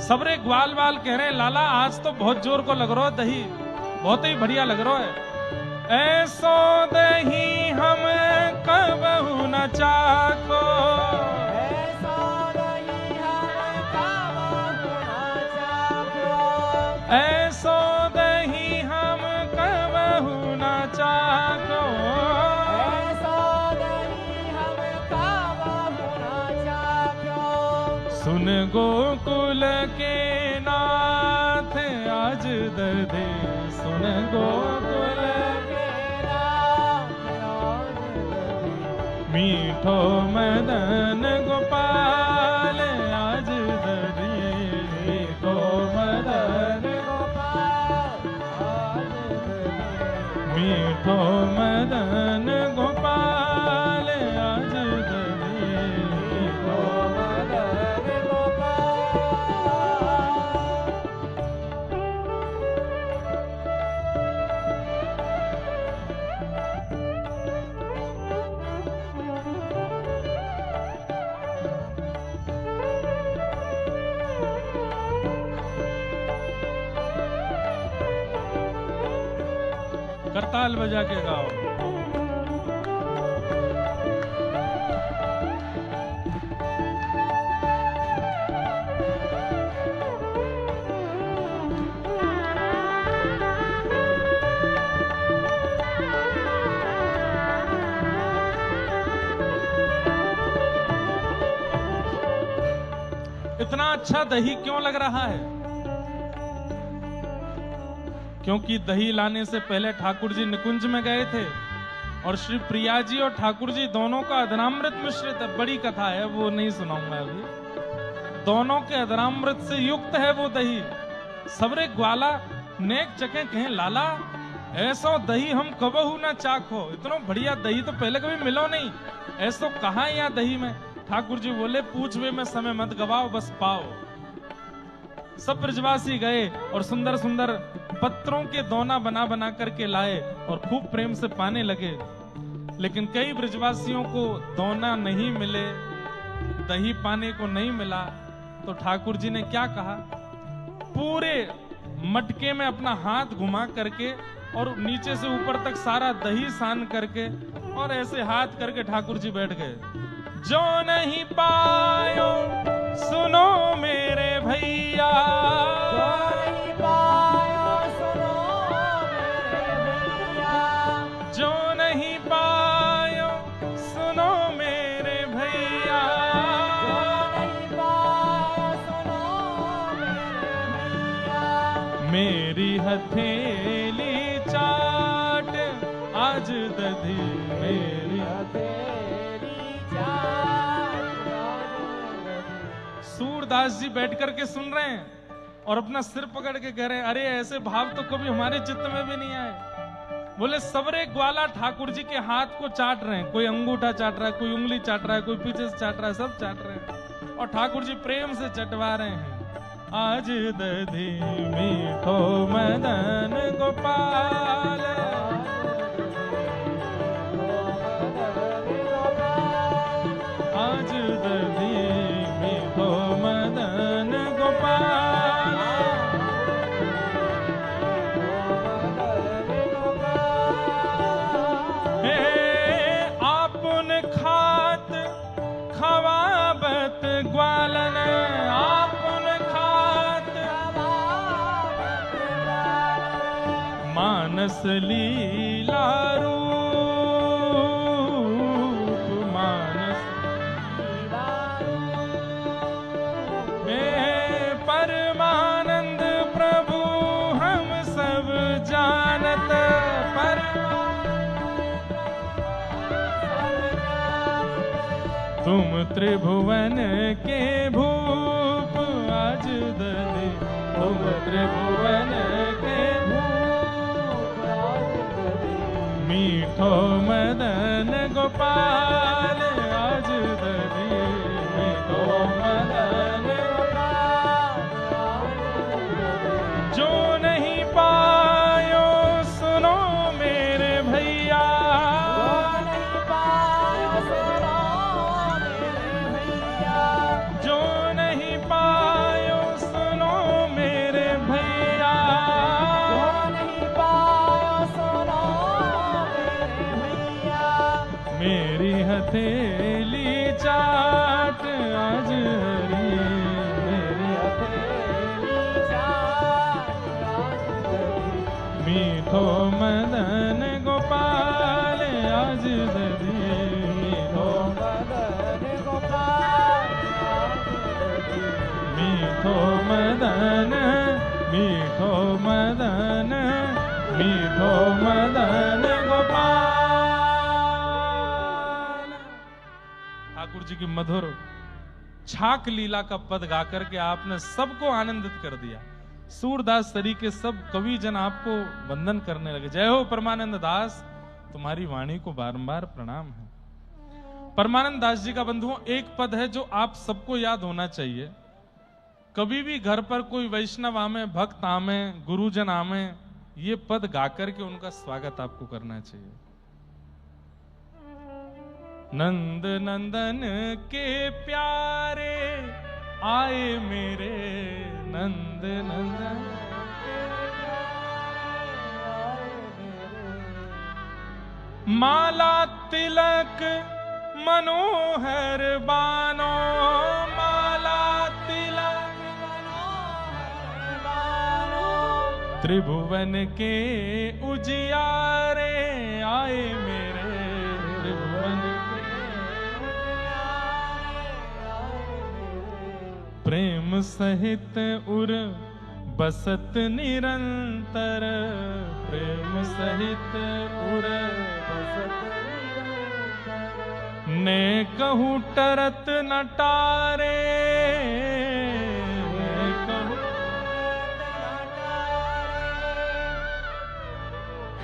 सबरे ग्वाल बाल कह रहे हैं, लाला आज तो बहुत जोर को लग रहा है दही, बहुत ही बढ़िया लग रहा है। ऐसो दही हम कबहू न चाखो, ऐसा नहीं हम कबहू न चाखो, ऐसो दही हम कबहू न चाखो, ऐसा नहीं हम कबहू न चाखो। सुन गोकुल के नाथ आज दधे, सुन गोकुल मीठो मदन गोपाल, आज दधे मीठो मदन गोपाल, मीठो मदन गोपाल, आज दधे मीठो मदन गोपाल। करताल बजा के गाओ। इतना अच्छा दही क्यों लग रहा है? क्योंकि दही लाने से पहले ठाकुर जी निकुंज में गए थे और श्री प्रिया जी और ठाकुर जी दोनों का अधरामृत मिश्रित है। बड़ी कथा है, वो नहीं सुनाऊंगा अभी। दोनों के अधरामृत से युक्त है वो दही। सबरे ग्वाला नेक चके कहें, लाला ऐसो दही हम कबहू ना चाखो, इतना बढ़िया दही तो पहले कभी मिलो नहीं, ऐसो कहाँ यहाँ दही में। ठाकुर जी बोले, पूछवे में समय मत गवाओ, बस पाओ। सब ब्रजवासी गए और सुंदर सुंदर पत्रों के दोना बना बना करके लाए और खूब प्रेम से पाने लगे। लेकिन कई ब्रजवासियों को दोना नहीं मिले, दही पाने को नहीं मिला, तो ठाकुर जी ने क्या कहा, पूरे मटके में अपना हाथ घुमा करके और नीचे से ऊपर तक सारा दही सान करके और ऐसे हाथ करके ठाकुर जी बैठ गए। जो नहीं पायो सुनो मेरे भैया, जो नहीं पायो सुनो मेरे भैया, जो नहीं पायो सुनो मेरे भैया, जो नहीं पायो सुनो मेरे भैया। मेरी हथेली चाट आज दधी, मेरी तेरी चाट सूरदास जी बैठ करके सुन रहे हैं और अपना सिर पकड़ के कह रहे हैं, अरे ऐसे भाव तो कभी हमारे चित्त में भी नहीं आए। बोले सबरे ग्वाला ठाकुर जी के हाथ को चाट रहे हैं, कोई अंगूठा चाट रहा है, कोई उंगली चाट रहा है, कोई पीछे से चाट रहा है, सब चाट रहे हैं और ठाकुर जी प्रेम से चटवा रहे हैं। आज दधी मीठो मदन गोपाल, आज दधी मीठो मदन गोपाल। हे आपुन खात खवाबत ग्वालन, मानस लीला रूप मानस में परमानंद प्रभु हम सब जानत तुम त्रिभुवन के भूप आज दले तुम त्रिभुवन के मीठो मदन गोपाल आज दले मीठो मदन जो नहीं पायो सुनो मेरे भैया जो नहीं पायो सुनो मेरे भैया मेरी हथेली चाट आज हरी मेरी मीठो मदन गोपाल आज दरी मीठो मीठो मदन मीठो मदन मीठो मदन गोपाल। ठाकुर जी की मधुर छाक लीला का पद गाकर के आपने सबको आनंदित कर दिया। सूरदास तरीके सब कवि जन आपको वंदन करने लगे। जय हो परमानंद दास, तुम्हारी वाणी को बारंबार प्रणाम है। परमानंद दास जी का बंधुओं एक पद है जो आप सबको याद होना चाहिए। कभी भी घर पर कोई वैष्णव आमे, भक्त आमे, गुरुजन आमे, ये पद गाकर के उनका स्वागत आपको करना चाहिए। नंद नंदन के प्यारे आए मेरे नंद नंदन माला तिलक मनोहर बानो माला तिलक त्रिभुवन के उजियारे आए मेरे त्रिभुवन प्रेम सहित उर बसत निरंतर प्रेम सहित उर बसत ने कहूँ टरत नटारे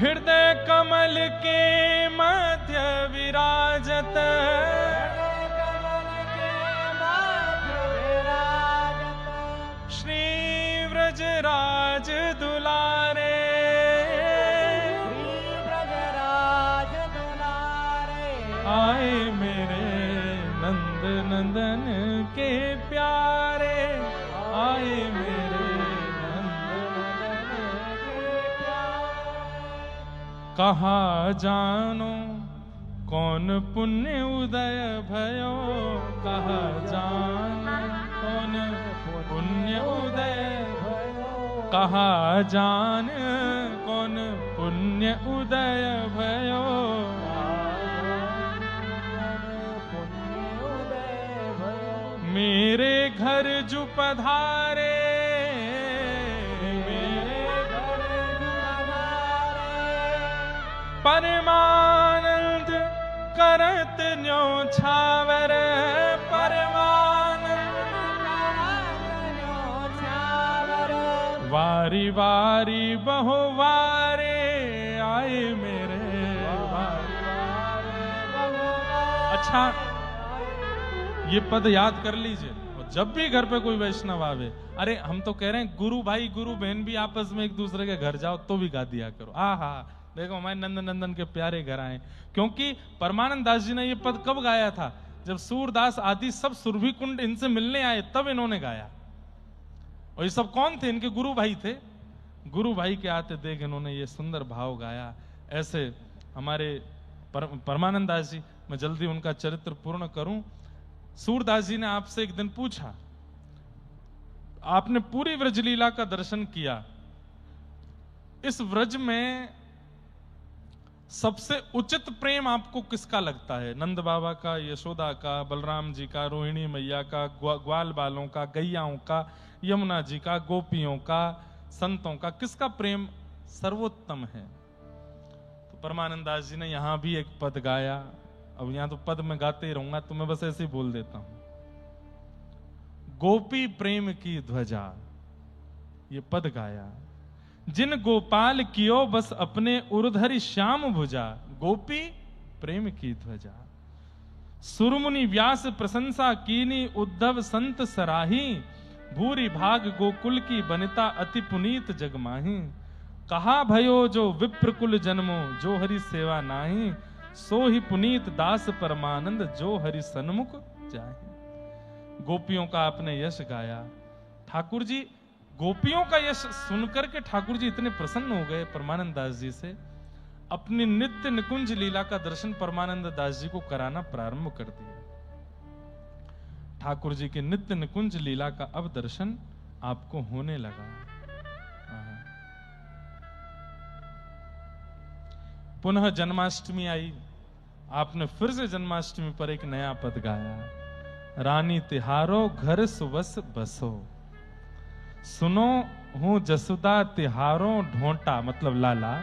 हृदय कमल के मध्य विराजत श्री व्रजराज दुलारे आए मेरे नंद नंदन के प्यारे आए मेरे कहा जानो कौन पुण्य उदय भयो कहा जानो कौन पुण्य उदय कहा जान कौन पुण्य उदय भयो मेरे घर जु पधारे परमानंद करत न्यो छावर परमानंद वारी वारी बहुवारे आए मेरे अच्छा ये पद याद कर लीजिए। और जब भी घर पे कोई वैष्णव आवे, अरे हम तो कह रहे हैं गुरु भाई गुरु बहन भी आपस में एक दूसरे के घर जाओ तो भी गा दिया करो। आहा देखो हमारे नंद नंदन के प्यारे घर आए। क्योंकि परमानंद दास जी ने ये पद कब गाया था? जब सूरदास आदि सब सुरभि कुंड इनसे मिलने आए तब इन्होंने गाया। और ये सब कौन थे? इनके गुरु भाई थे। गुरु भाई के आते देख इन्होंने ये सुंदर भाव गाया। ऐसे हमारे परमानंद दास जी, मैं जल्दी उनका चरित्र पूर्ण करूं। सूरदास जी ने आपसे एक दिन पूछा, आपने पूरी व्रजलीला का दर्शन किया, इस व्रज में सबसे उचित प्रेम आपको किसका लगता है? नंद बाबा का, यशोदा का, बलराम जी का, रोहिणी मैया का, ग्वाल बालों का, गैयाओं का, यमुना जी का, गोपियों का, संतों का? किसका प्रेम सर्वोत्तम है? तो परमानंद दास जी ने यहां भी एक पद गाया। अब यहां तो पद में गाते ही रहूंगा, तो मैं बस ऐसे ही बोल देता हूं। गोपी प्रेम की ध्वजा, ये पद गाया। जिन गोपाल कियो बस अपने उर्धरि श्याम भुजा, गोपी प्रेम की ध्वजा। सुरमुनि व्यास प्रशंसा कीनी, उद्धव संत सराही, भूरि भाग गोकुल की बनिता, अति पुनीत जगमाही। कहा भयो जो विप्रकुल जन्मो, जो हरि सेवा नाही, सो ही पुनीत दास परमानंद, जो हरि सन्मुख जाहि। गोपियों का आपने यश गाया। ठाकुर जी, गोपियों का यश सुनकर के ठाकुर जी इतने प्रसन्न हो गए परमानंद दास जी से, अपनी नित्य निकुंज लीला का दर्शन परमानंद दास जी को कराना प्रारंभ कर दिया। ठाकुर जी के नित्य निकुंज लीला का अब दर्शन आपको होने लगा। पुनः जन्माष्टमी आई, आपने फिर से जन्माष्टमी पर एक नया पद गाया। रानी तिहारो घर सुबस बसो, सुनो हूं जसुदा तिहारों ढोंटा, मतलब लाला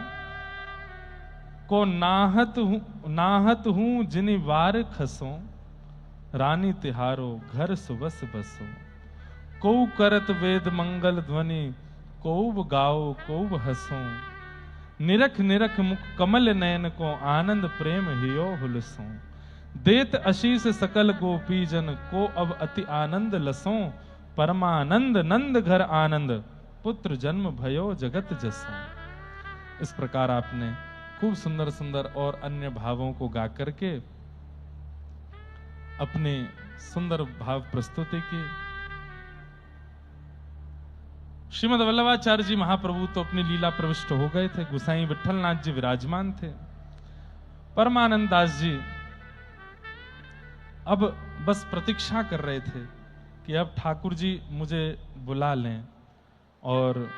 को नाहत हूं जिनि वार खसो, रानी तिहारो घर सुबस बसो। को करत वेद मंगल ध्वनि, को गाओ को हसो, निरख निरख मुख कमल नयन को, आनंद प्रेम हियो हुलसो। देत आशीष सकल गोपीजन को, अब अति आनंद लसो, परमानंद नंद घर आनंद, पुत्र जन्म भयो जगत जसो। इस प्रकार आपने खूब सुंदर सुंदर और अन्य भावों को गा करके अपने सुंदर भाव प्रस्तुति की। श्रीमद वल्लभाचार्य जी महाप्रभु तो अपनी लीला प्रविष्ट हो गए थे, गुसाई विठलनाथ जी विराजमान थे। परमानंद दास जी अब बस प्रतीक्षा कर रहे थे कि अब ठाकुर जी मुझे बुला लें। और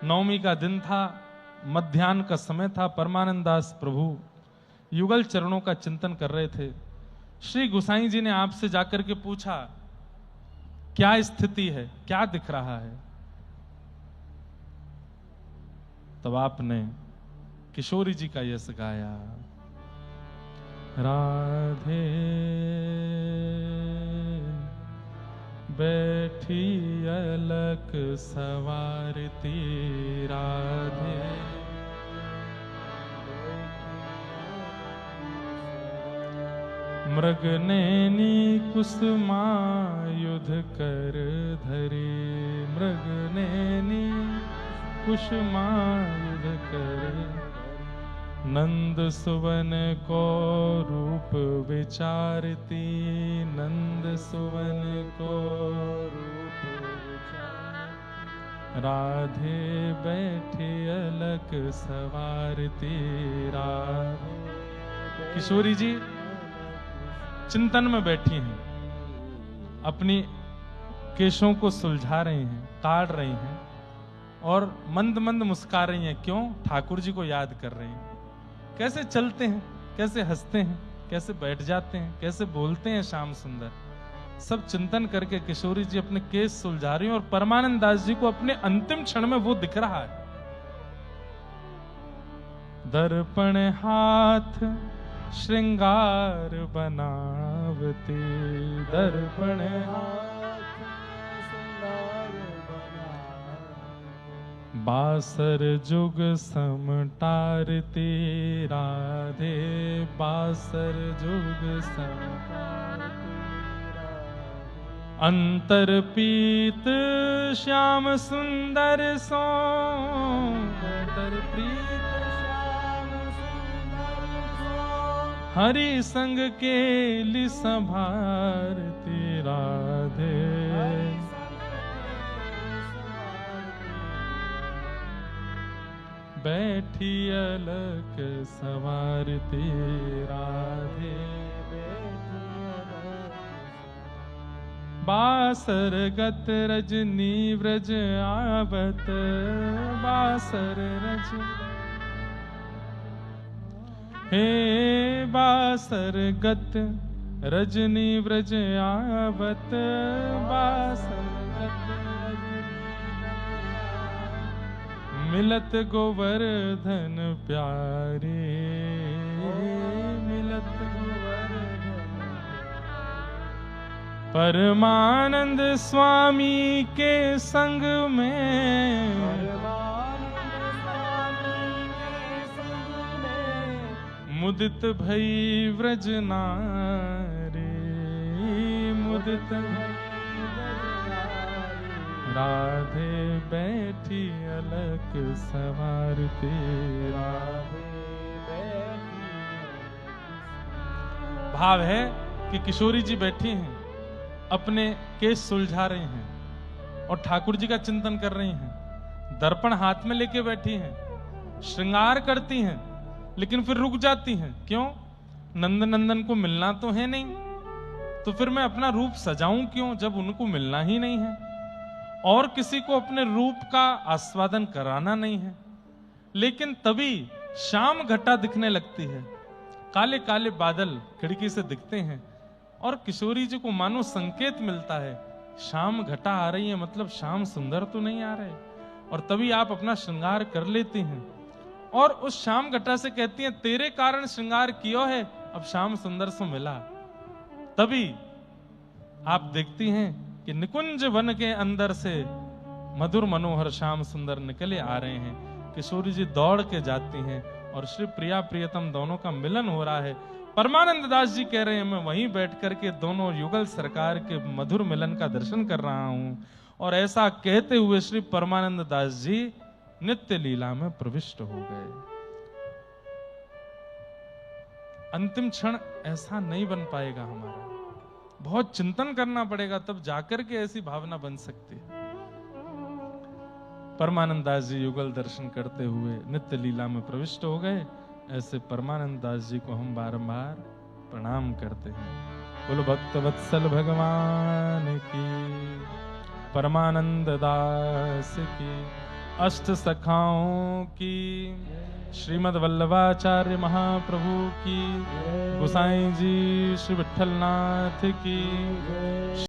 नवमी का दिन था, मध्याह्न का समय था। परमानंद दास प्रभु युगल चरणों का चिंतन कर रहे थे। श्री गुसाई जी ने आपसे जाकर के पूछा, क्या स्थिति है, क्या दिख रहा है? तब आपने किशोरी जी का यश गाया। राधे बैठी अलक सवारती, राधे मृगनैनी कुसुमायुध कर धरी, मृगनैनी कुसुमायुध कर, नंद सुवन को रूप विचारती, नंद सुवन को रूप विचारती, राधे बैठी अलक सवारती, राधे। किशोरी जी चिंतन में बैठी हैं, अपनी केशों को सुलझा रही हैं, काट रही हैं और मंद मंद मुस्कुरा रही हैं। क्यों? ठाकुर जी को याद कर रही हैं। कैसे चलते हैं, कैसे हंसते हैं, कैसे बैठ जाते हैं, कैसे बोलते हैं श्याम सुंदर, सब चिंतन करके किशोरी जी अपने केस सुलझा रही हैं। और परमानंद दास जी को अपने अंतिम क्षण में वो दिख रहा है। दर्पण हाथ श्रृंगार बनावती, दर्पण हाथ श्रृंगार बनावती, बासर जुग समटारती, राधे बासर जुग समटारती, अंतर पीत श्याम सुंदर सो, अंतर प्रीत हरि संग केली संभारती, राधे बैठी अलक सवारती, राधे बासर गत रजनी व्रज आवत, बासर रज हे बासर गत रजनी व्रज आवत, बासर गत मिलत गोवर्धन प्यारे, मिलत गोवर्धन परमानंद स्वामी के संग में, मुदित भई व्रज नारी, मुदित राधे बैठी अलक सवारते, राधे बैठी। भाव है कि किशोरी जी बैठी हैं, अपने केस सुलझा रही हैं और ठाकुर जी का चिंतन कर रही हैं। दर्पण हाथ में लेके बैठी हैं, श्रृंगार करती हैं, लेकिन फिर रुक जाती हैं। क्यों? नंद नंदन को मिलना तो है नहीं, तो फिर मैं अपना रूप सजाऊं क्यों जब उनको मिलना ही नहीं है, और किसी को अपने रूप का आस्वादन कराना नहीं है। लेकिन तभी शाम घटा दिखने लगती है, काले काले बादल खिड़की से दिखते हैं और किशोरी जी को मानो संकेत मिलता है शाम घटा आ रही है, मतलब शाम सुंदर तो नहीं आ रहे। और तभी आप अपना श्रृंगार कर लेती हैं और उस शाम घटा से कहती हैं तेरे कारण श्रृंगार कियो है, अब शाम सुंदर सो मिला। तभी आप देखती हैं कि निकुंज वन के अंदर से मधुर मनोहर श्याम सुंदर निकले आ रहे हैं। किशोरी जी दौड़ के जाती हैं और श्री प्रिया प्रियतम दोनों का मिलन हो रहा है। परमानंद दास जी कह रहे हैं मैं वहीं बैठ करके दोनों युगल सरकार के मधुर मिलन का दर्शन कर रहा हूं। और ऐसा कहते हुए श्री परमानंद दास जी नित्य लीला में प्रविष्ट हो गए। अंतिम क्षण ऐसा नहीं बन पाएगा हमारा, बहुत चिंतन करना पड़ेगा, तब जाकर के ऐसी भावना बन सकती है। परमानंद दास जी युगल दर्शन करते हुए नित्य लीला में प्रविष्ट हो गए। ऐसे परमानंद दास जी को हम बारंबार प्रणाम करते हैं। बोलो भक्त वत्सल भगवान की, परमानंद दास की, अष्ट सखाओं की, श्रीमद वल्लभाचार्य महाप्रभु की, गोसाई जी श्री विठ्ठलनाथ की।